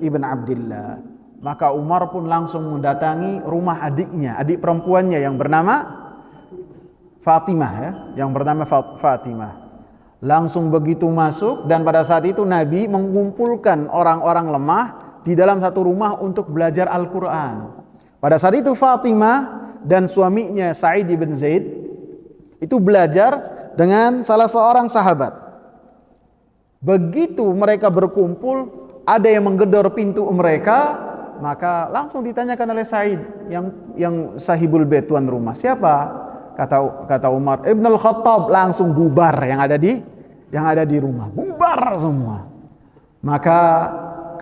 ibn Abdullah. Maka Umar pun langsung mendatangi rumah adiknya, adik perempuannya yang bernama Fatimah, yang bernama Fatimah. Langsung begitu masuk, dan pada saat itu Nabi mengumpulkan orang-orang lemah di dalam satu rumah untuk belajar Al-Quran. Pada saat itu Fatimah dan suaminya Sa'id bin Zaid itu belajar dengan salah seorang sahabat. Begitu mereka berkumpul, ada yang menggedor pintu mereka, maka langsung ditanyakan oleh Sa'id yang sahibul bait, tuan rumah. Siapa? Kata Umar, Ibn al-Khattab. Langsung bubar yang ada di rumah. Bubar semua. Maka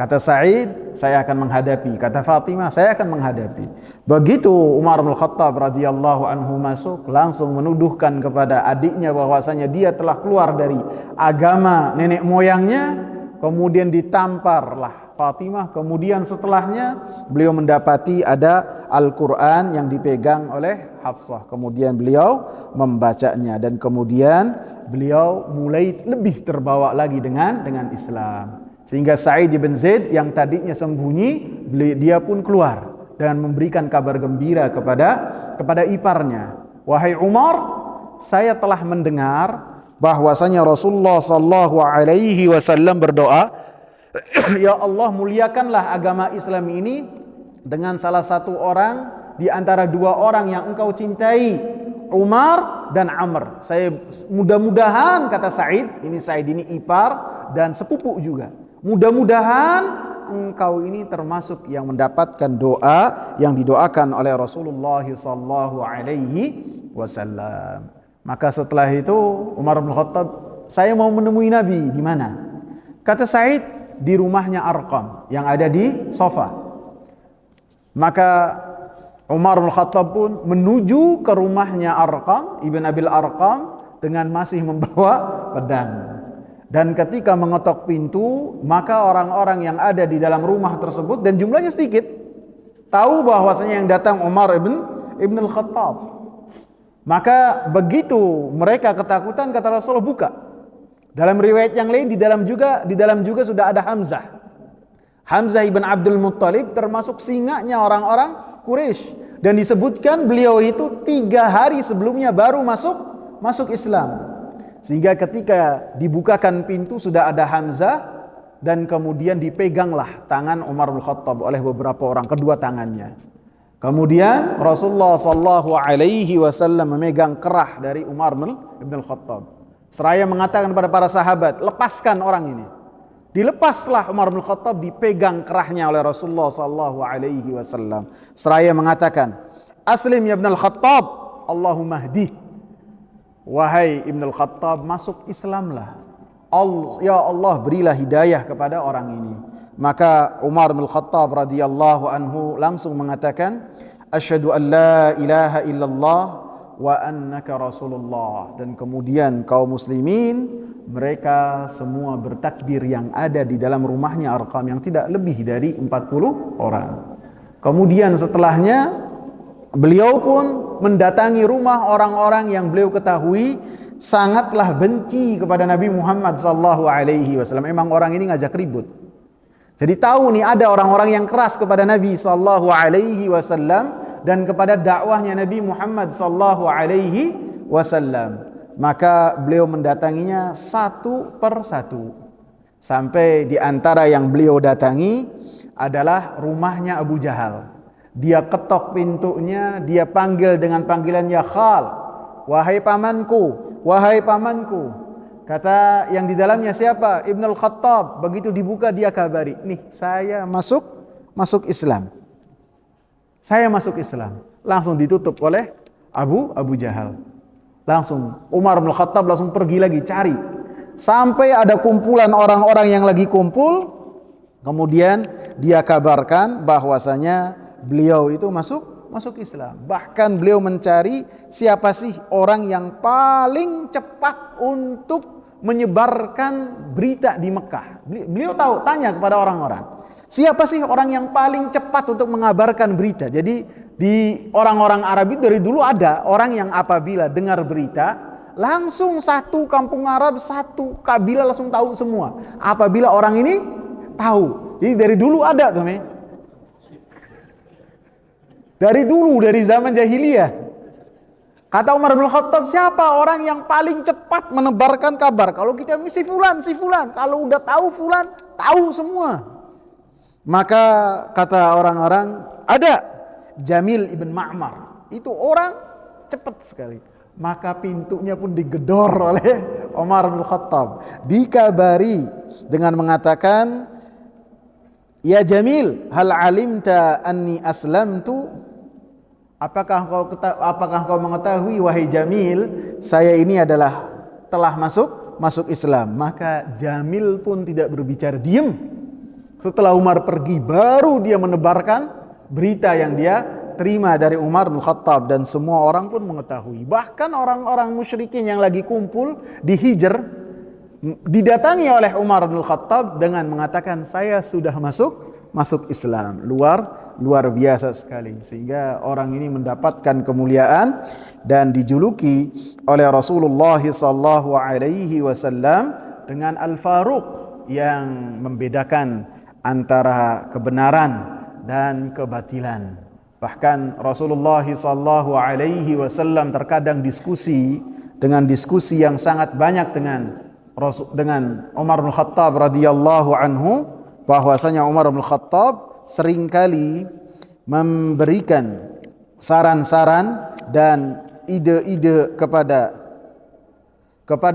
kata Sa'id, saya akan menghadapi. Kata Fatimah, saya akan menghadapi. Begitu Umar bin Khattab radhiyallahu anhu masuk, langsung menuduhkan kepada adiknya bahwasanya dia telah keluar dari agama nenek moyangnya. Kemudian ditamparlah Fatimah. Kemudian setelahnya beliau mendapati ada Al-Quran yang dipegang oleh Hafsah. Kemudian beliau membacanya dan kemudian beliau mulai lebih terbawa lagi dengan Islam. Sehingga Sa'id bin Zaid yang tadinya sembunyi, dia pun keluar dan memberikan kabar gembira kepada iparnya. Wahai Umar, saya telah mendengar bahwasanya Rasulullah sallallahu alaihi wasallam berdoa, ya Allah, muliakanlah agama Islam ini dengan salah satu orang di antara dua orang yang engkau cintai, Umar dan Amr. Saya mudah-mudahan, kata Sa'id ini ipar dan sepupu juga. Mudah-mudahan engkau ini termasuk yang mendapatkan doa yang didoakan oleh Rasulullah sallallahu alaihi wasallam. Maka setelah itu Umar bin Khattab, saya mau menemui Nabi di mana? Kata Sa'id, di rumahnya Arqam yang ada di Safa. Maka Umar bin Khattab pun menuju ke rumahnya Arqam, Ibn Abil Arqam, dengan masih membawa pedang. Dan ketika mengetok pintu, maka orang-orang yang ada di dalam rumah tersebut, dan jumlahnya sedikit, tahu bahwasanya yang datang Umar ibn al-Khattab. Maka begitu mereka ketakutan, kata Rasulullah, buka. Dalam riwayat yang lain di dalam juga sudah ada Hamzah ibn Abdul Muttalib, termasuk singanya orang-orang Quraisy, dan disebutkan beliau itu 3 hari sebelumnya baru masuk Islam. Sehingga ketika dibukakan pintu sudah ada Hamzah, dan kemudian dipeganglah tangan Umar bin Khattab oleh beberapa orang, kedua tangannya. Kemudian Rasulullah sallallahu alaihi wasallam memegang kerah dari Umar bin Khattab. Seraya mengatakan kepada para sahabat, lepaskan orang ini. Dilepaslah Umar bin Khattab, dipegang kerahnya oleh Rasulullah sallallahu alaihi wasallam. Seraya mengatakan, "Aslim ya Ibn al-Khattab, Allahumma hdi." Wahai Ibn al-Khattab, masuk Islamlah. Ya Allah, berilah hidayah kepada orang ini. Maka Umar bin Khattab radhiyallahu anhu langsung mengatakan, asyhadu an la ilaha illallah wa annaka rasulullah. Dan kemudian kaum muslimin mereka semua bertakbir yang ada di dalam rumahnya Arqam, yang tidak lebih dari 40 orang. Kemudian setelahnya beliau pun mendatangi rumah orang-orang yang beliau ketahui sangatlah benci kepada Nabi Muhammad sallallahu alaihi wasallam. Memang orang ini ngajak ribut. Jadi tahu nih ada orang-orang yang keras kepada Nabi sallallahu alaihi wasallam dan kepada dakwahnya Nabi Muhammad sallallahu alaihi wasallam. Maka beliau mendatanginya satu per satu. Sampai di antara yang beliau datangi adalah rumahnya Abu Jahal. Dia ketok pintunya, dia panggil dengan panggilan ya Khal. Wahai pamanku, wahai pamanku. Kata yang di dalamnya siapa? Ibn al-Khattab. Begitu dibuka dia kabari, nih saya masuk Islam. Saya masuk Islam. Langsung ditutup oleh Abu Jahal. Langsung Umar bin Khattab langsung pergi lagi cari. Sampai ada kumpulan orang-orang yang lagi kumpul. Kemudian dia kabarkan bahwasanya beliau itu masuk Islam. Bahkan beliau mencari siapa sih orang yang paling cepat untuk menyebarkan berita di Mekah. Beliau tahu, tanya kepada orang-orang, siapa sih orang yang paling cepat untuk mengabarkan berita. Jadi di orang-orang Arab itu dari dulu ada orang yang apabila dengar berita, langsung satu kampung Arab, satu kabilah langsung tahu semua apabila orang ini tahu. Jadi dari dulu ada tuh, dari dulu, dari zaman jahiliyah. Kata Umar bin Khattab, siapa orang yang paling cepat menebarkan kabar? Kalau kita si fulan. Kalau udah tahu fulan, tahu semua. Maka kata orang-orang, ada Jamil ibn Ma'mar. Itu orang cepat sekali. Maka pintunya pun digedor oleh Umar bin Khattab. Dikabari dengan mengatakan, Ya Jamil, hal alimta anni aslamtu? Apakah kau mengetahui wahai Jamil, saya ini adalah telah masuk Islam? Maka Jamil pun tidak berbicara, diam. Setelah Umar pergi, baru dia menebarkan berita yang dia terima dari Umar bin Khattab, dan semua orang pun mengetahui. Bahkan orang-orang musyrikin yang lagi kumpul di Hijr didatangi oleh Umar bin Khattab dengan mengatakan, saya sudah masuk Islam. Luar biasa sekali, sehingga orang ini mendapatkan kemuliaan dan dijuluki oleh Rasulullah sallallahu alaihi wasallam dengan Al-Faruq, yang membedakan antara kebenaran dan kebatilan. Bahkan Rasulullah sallallahu alaihi wasallam terkadang diskusi yang sangat banyak dengan Umar bin Khattab radhiyallahu anhu, bahwasanya Umar bin Khattab seringkali memberikan saran-saran dan ide-ide kepada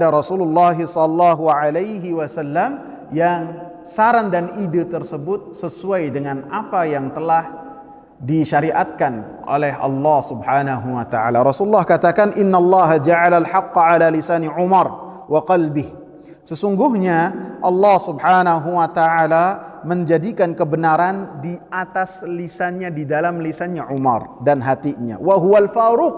Rasulullah sallallahu alaihi wasallam, yang saran dan ide tersebut sesuai dengan apa yang telah disyariatkan oleh Allah Subhanahu wa taala. Rasulullah katakan, innallaha ja'ala al-haqqa ala lisani Umar wa qalbihi. Sesungguhnya Allah Subhanahu wa taala menjadikan kebenaran di atas lisannya, di dalam lisannya Umar dan hatinya. Wa huwal faruq,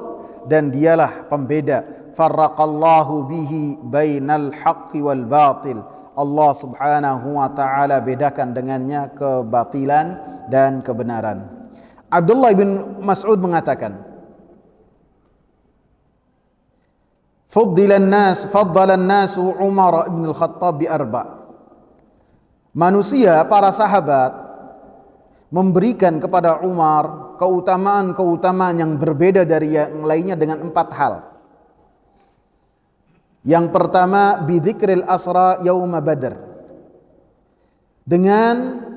dan dialah pembeda. Farraqallahu bihi bainal haqqi wal batil. Allah Subhanahu wa taala bedakan dengannya kebatilan dan kebenaran. Abdullah bin Mas'ud mengatakan, faddalan nasu Umar bin Al-Khattab bi arba'. Manusia, para sahabat, memberikan kepada Umar keutamaan-keutamaan yang berbeda dari yang lainnya dengan 4 hal. Yang pertama, bidzikril asra yauma Badr, dengan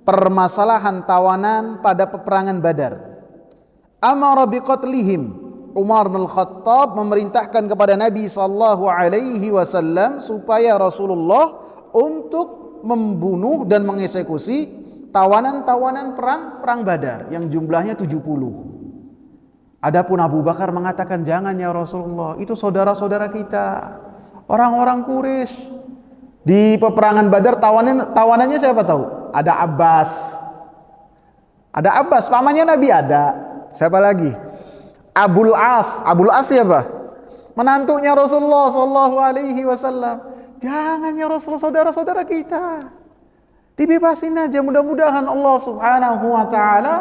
permasalahan tawanan pada peperangan Badar. Amara biqatlihim, Umar bin Khattab memerintahkan kepada Nabi sallallahu alaihi wasallam supaya Rasulullah untuk membunuh dan mengeksekusi tawanan-tawanan perang Badar yang jumlahnya 70. Adapun Abu Bakar mengatakan, jangan ya Rasulullah, itu saudara-saudara kita, orang-orang Quraisy. Di peperangan Badar tawanannya siapa tahu? Ada Abbas, pamannya Nabi ada. Siapa lagi? Abul As siapa? Menantunya Rasulullah sallallahu alaihi wasallam. Jangan ya Rasulullah, saudara-saudara kita, dibebasin aja, mudah-mudahan Allah Subhanahu wa taala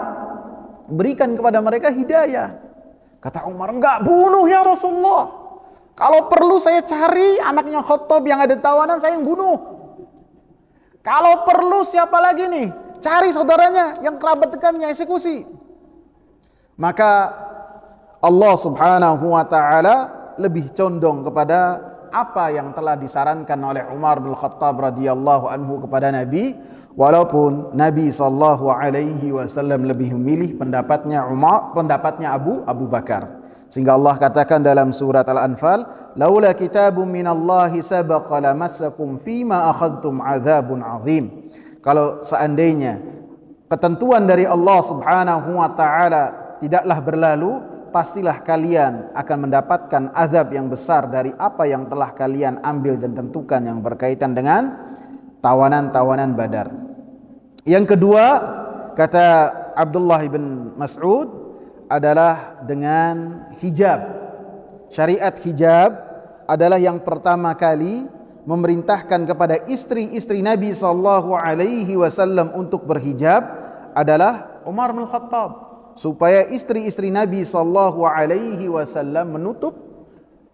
berikan kepada mereka hidayah. Kata Umar, enggak, bunuh ya Rasulullah. Kalau perlu saya cari anaknya Khattab yang ada tawanan, saya yang bunuh. Kalau perlu siapa lagi nih? Cari saudaranya yang kerabat dekatnya, eksekusi. Maka Allah Subhanahu wa taala lebih condong kepada apa yang telah disarankan oleh Umar bin Khattab radhiyallahu anhu kepada Nabi, walaupun Nabi sallallahu alaihi wasallam lebih memilih pendapatnya Abu Bakar. Sehingga Allah katakan dalam surat Al-Anfal, laula kitabun minallahi sabaqa lamassakum fima akhadtum adzabun azim. Kalau seandainya ketentuan dari Allah Subhanahu wa taala tidaklah berlalu, pastilah kalian akan mendapatkan azab yang besar dari apa yang telah kalian ambil dan tentukan yang berkaitan dengan tawanan-tawanan Badar. Yang kedua, kata Abdullah bin Mas'ud, adalah dengan hijab. Syariat hijab adalah yang pertama kali memerintahkan kepada istri-istri Nabi sallallahu alaihi wasallam untuk berhijab adalah Umar bin Khattab, supaya istri-istri Nabi sallallahu alaihi wasallam menutup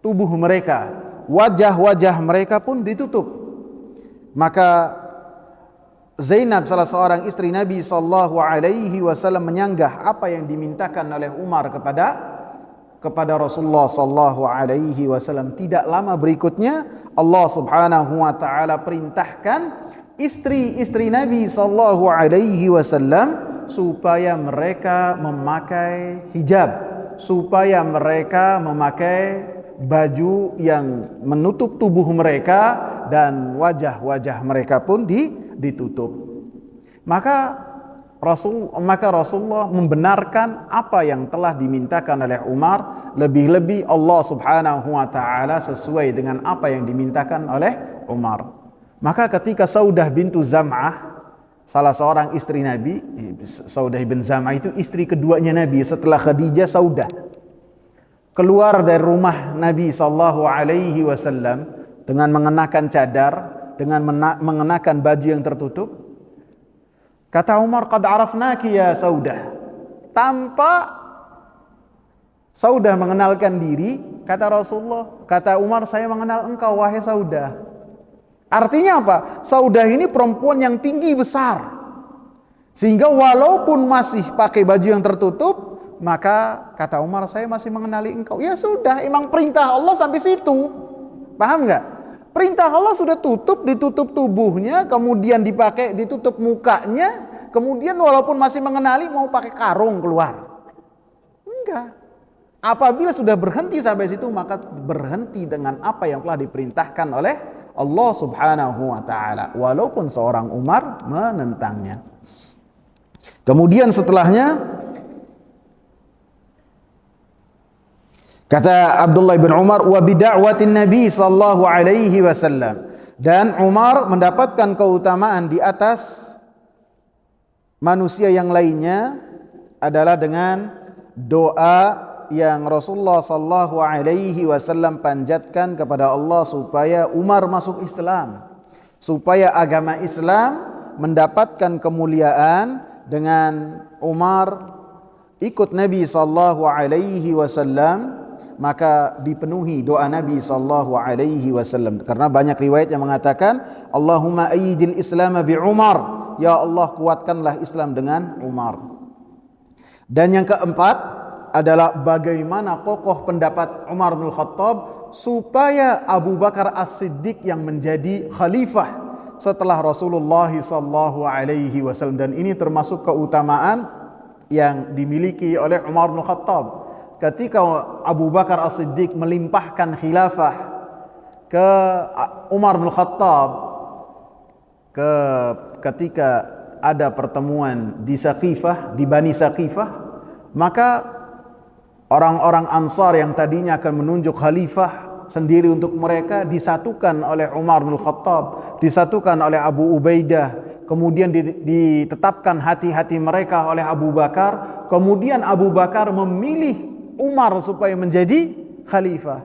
tubuh mereka, wajah-wajah mereka pun ditutup. Maka Zainab, salah seorang istri Nabi sallallahu alaihi wasallam, menyanggah apa yang dimintakan oleh Umar kepada Rasulullah sallallahu alaihi wasallam. Tidak lama berikutnya Allah Subhanahu wa taala perintahkan istri-istri Nabi sallallahu alaihi wasallam supaya mereka memakai hijab, supaya mereka memakai baju yang menutup tubuh mereka dan wajah-wajah mereka pun ditutup. Maka Rasulullah membenarkan apa yang telah dimintakan oleh Umar, lebih-lebih Allah Subhanahu wa taala sesuai dengan apa yang dimintakan oleh Umar. Maka ketika Saudah bintu Zam'ah, salah seorang istri Nabi, Saudah bin Zam'ah itu istri keduanya Nabi setelah Khadijah, Saudah, keluar dari rumah Nabi sallallahu alaihi wasallam dengan mengenakan cadar, dengan mengenakan baju yang tertutup. Kata Umar, "Qad arafnaki ya Saudah." Tanpa Saudah mengenalkan diri, kata Umar, "Saya mengenal engkau wahai Saudah." Artinya apa? Saudah ini perempuan yang tinggi besar, sehingga walaupun masih pakai baju yang tertutup, maka kata Umar, "Saya masih mengenali engkau." Ya sudah, emang perintah Allah sampai situ. Paham nggak? Perintah Allah sudah ditutup tubuhnya, kemudian ditutup mukanya, kemudian walaupun masih mengenali mau pakai karung keluar. Enggak. Apabila sudah berhenti sampai situ, maka berhenti dengan apa yang telah diperintahkan oleh Allah Subhanahu wa taala, walaupun seorang Umar menentangnya. Kemudian setelahnya kata Abdullah bin Umar, "Wa bida'watin Nabi sallallahu alaihi wasallam." Dan Umar mendapatkan keutamaan di atas manusia yang lainnya adalah dengan doa yang Rasulullah sallallahu alaihi wasallam panjatkan kepada Allah supaya Umar masuk Islam, supaya agama Islam mendapatkan kemuliaan dengan Umar ikut Nabi sallallahu alaihi wasallam. Maka dipenuhi doa Nabi sallallahu alaihi wasallam, karena banyak riwayat yang mengatakan, "Allahumma ayyidil Islam bi Umar." Ya Allah, kuatkanlah Islam dengan Umar. Dan yang keempat adalah bagaimana kokoh pendapat Umar bin Khattab supaya Abu Bakar As-Siddiq yang menjadi khalifah setelah Rasulullah sallallahu alaihi wasallam. Dan ini termasuk keutamaan yang dimiliki oleh Umar bin Khattab. Ketika Abu Bakar As-Siddiq melimpahkan khilafah ke Umar bin Khattab, ketika ada pertemuan di Saqifah, di Bani Saqifah, maka orang-orang Ansar yang tadinya akan menunjuk khalifah sendiri untuk mereka disatukan oleh Umar bin Khattab, disatukan oleh Abu Ubaidah, kemudian ditetapkan hati-hati mereka oleh Abu Bakar. Kemudian Abu Bakar memilih Umar supaya menjadi khalifah.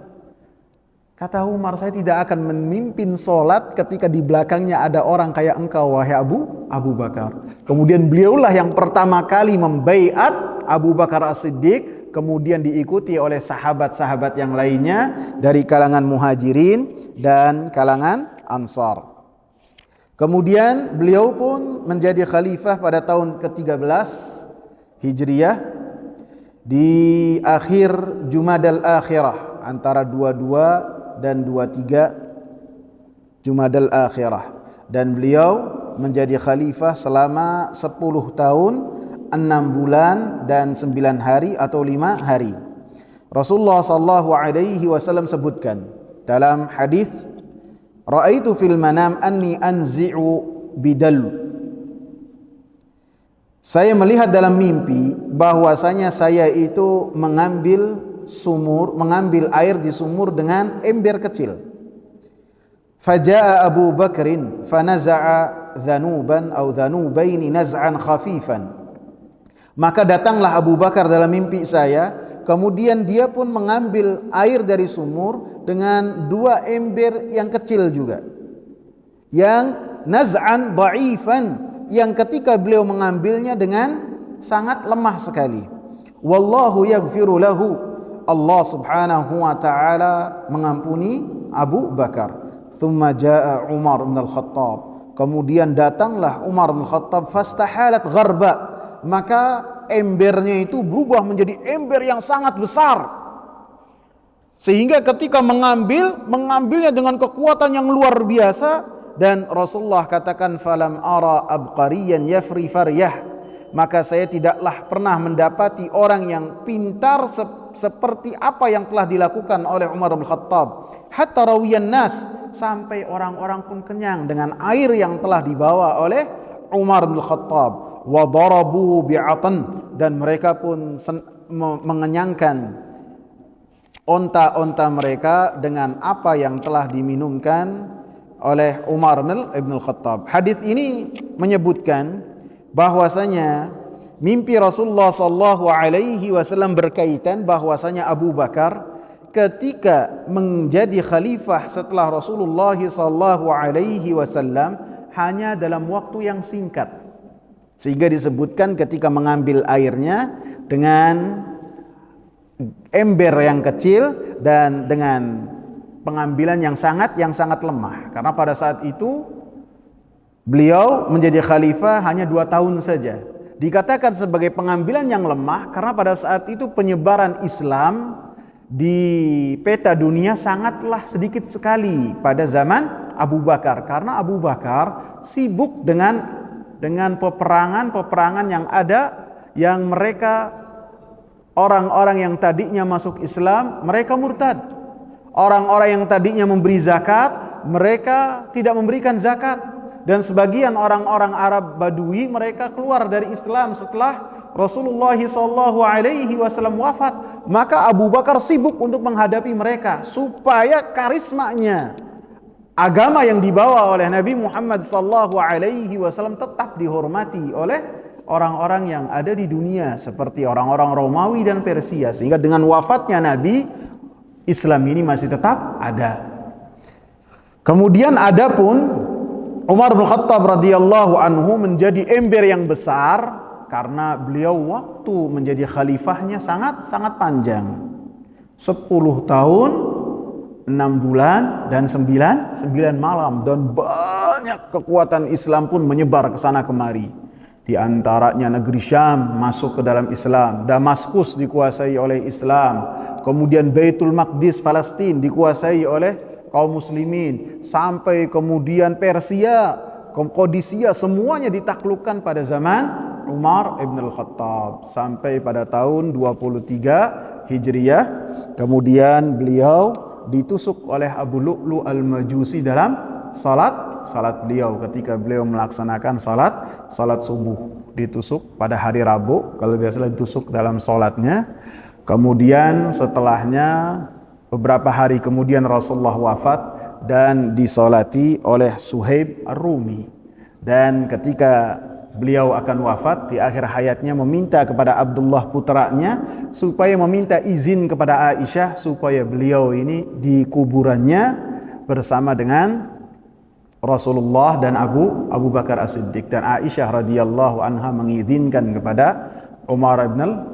Kata Umar, "Saya tidak akan memimpin solat ketika di belakangnya ada orang kayak engkau wahai Abu Bakar." Kemudian beliaulah yang pertama kali membaiat Abu Bakar As-Siddiq, kemudian diikuti oleh sahabat-sahabat yang lainnya dari kalangan Muhajirin dan kalangan Ansar. Kemudian beliau pun menjadi khalifah pada tahun ke-13 Hijriah, di akhir Jumadal Akhirah, antara 22 dan 23 Jumadal Akhirah, dan beliau menjadi khalifah selama 10 tahun 6 bulan dan 9 hari atau 5 hari. Rasulullah sallallahu alaihi wasallam sebutkan dalam hadis, "Ra'aitu fil manam anni anzi'u bidal." Saya melihat dalam mimpi bahwasanya saya itu mengambil air di sumur dengan ember kecil. Faja'a Abu Bakrin fanaza'a dhanuban aw dhanubaini naz'an khafifan. Maka datanglah Abu Bakar dalam mimpi saya, kemudian dia pun mengambil air dari sumur dengan 2 ember yang kecil juga, yang naz'an dha'ifan, yang ketika beliau mengambilnya dengan sangat lemah sekali. Wallahu yaghfiru lahu, Allah Subhanahu wa taala mengampuni Abu Bakar. Thumma jaa Umar bin Al-Khattab, kemudian datanglah Umar bin Al-Khattab, fastahalat gharba, maka embernya itu berubah menjadi ember yang sangat besar, sehingga ketika mengambilnya dengan kekuatan yang luar biasa. Dan Rasulullah katakan, "Falam ara abqariyan yafri faryah." Maka saya tidaklah pernah mendapati orang yang pintar seperti apa yang telah dilakukan oleh Umar bin Khattab. Hatta rawiyan nas, sampai orang-orang pun kenyang dengan air yang telah dibawa oleh Umar bin Khattab, wa darabu bi'atan, dan mereka pun mengenyangkan onta-onta mereka dengan apa yang telah diminumkan oleh Umar bin Khattab. Hadis ini menyebutkan bahwasanya mimpi Rasulullah sallallahu alaihi wasallam berkaitan bahwasanya Abu Bakar ketika menjadi khalifah setelah Rasulullah sallallahu alaihi wasallam hanya dalam waktu yang singkat, sehingga disebutkan ketika mengambil airnya dengan ember yang kecil dan dengan pengambilan yang sangat lemah, karena pada saat itu beliau menjadi khalifah hanya 2 tahun saja. Dikatakan sebagai pengambilan yang lemah karena pada saat itu penyebaran Islam di peta dunia sangatlah sedikit sekali pada zaman Abu Bakar, karena Abu Bakar sibuk dengan peperangan yang ada, yang mereka orang-orang yang tadinya masuk Islam mereka murtad. Orang-orang yang tadinya memberi zakat mereka tidak memberikan zakat, dan sebagian orang-orang Arab Badui mereka keluar dari Islam setelah Rasulullah SAW wafat. Maka Abu Bakar sibuk untuk menghadapi mereka supaya karismanya, agama yang dibawa oleh Nabi Muhammad SAW tetap dihormati oleh orang-orang yang ada di dunia seperti orang-orang Romawi dan Persia, sehingga dengan wafatnya Nabi, Islam ini masih tetap ada. Kemudian adapun Umar bin Khattab radhiyallahu anhu menjadi ember yang besar karena beliau waktu menjadi khalifahnya sangat panjang, 10 tahun 6 bulan dan 9 malam, dan banyak kekuatan Islam pun menyebar ke sana kemari. Di antaranya negeri Syam masuk ke dalam Islam, Damaskus dikuasai oleh Islam, kemudian Baitul Maqdis Palestina dikuasai oleh kaum muslimin, sampai kemudian Persia, Qadisiyah, semuanya ditaklukkan pada zaman Umar ibn al-Khattab sampai pada tahun 23 Hijriah. Kemudian beliau ditusuk oleh Abu Lu'lu al-Majusi dalam salat beliau ketika beliau melaksanakan salat subuh, ditusuk pada hari Rabu kalau dia salah, ditusuk dalam salatnya. Kemudian setelahnya beberapa hari kemudian Rasulullah wafat dan disolati oleh Suhaib Ar-Rumi. Dan ketika beliau akan wafat di akhir hayatnya meminta kepada Abdullah putranya supaya meminta izin kepada Aisyah supaya beliau ini di kuburannya bersama dengan Rasulullah dan Abu Bakar As-Siddiq, dan Aisyah radhiyallahu anha mengizinkan kepada Umar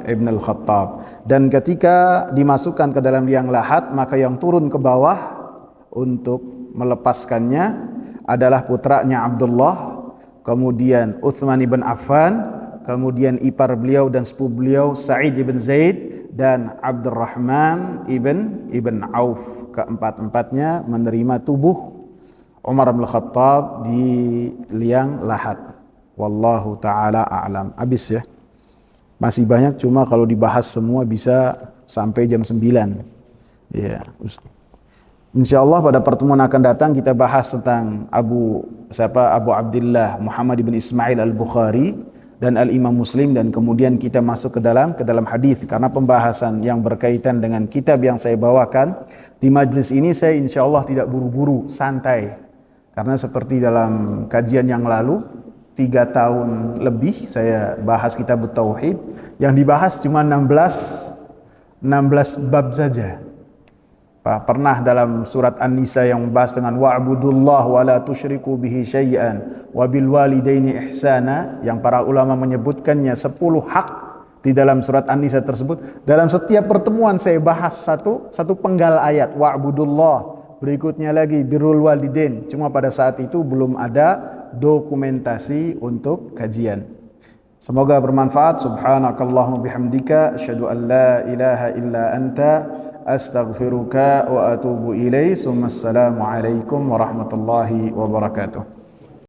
ibn al-Khattab. Dan ketika dimasukkan ke dalam liang lahat, maka yang turun ke bawah untuk melepaskannya adalah putranya Abdullah, kemudian Utsman ibn Affan, kemudian ipar beliau dan sepupu beliau Sa'id ibn Zaid, dan Abdurrahman ibn Auf. Keempat-empatnya menerima tubuh Umar bin Khattab di liang lahat. Wallahu ta'ala a'lam. Habis ya. Masih banyak, cuma kalau dibahas semua bisa sampai jam 9. Ya. Insyaallah pada pertemuan akan datang kita bahas tentang Abu Abdullah Muhammad bin Ismail al-Bukhari dan al-Imam Muslim, dan kemudian kita masuk ke dalam hadis, karena pembahasan yang berkaitan dengan kitab yang saya bawakan di majlis ini saya insyaallah tidak buru-buru, santai. Karena seperti dalam kajian yang lalu 3 tahun lebih saya bahas kitab Tauhid, yang dibahas cuma 16 bab saja. Pernah dalam surat An-Nisa yang membahas dengan wa'budullah wa la tusyriku bihi syai'an wa bil walidaini ihsana, yang para ulama menyebutkannya 10 hak di dalam surat An-Nisa tersebut. Dalam setiap pertemuan saya bahas satu penggal ayat wa'budullah, berikutnya lagi birrul walidain. Cuma pada saat itu belum ada dokumentasi untuk kajian. Semoga bermanfaat. Subhanakallahumma bihamdika asyhadu an la ilaha illa anta astaghfiruka wa atubu ilaik. Assalamu alaikum warahmatullahi wabarakatuh.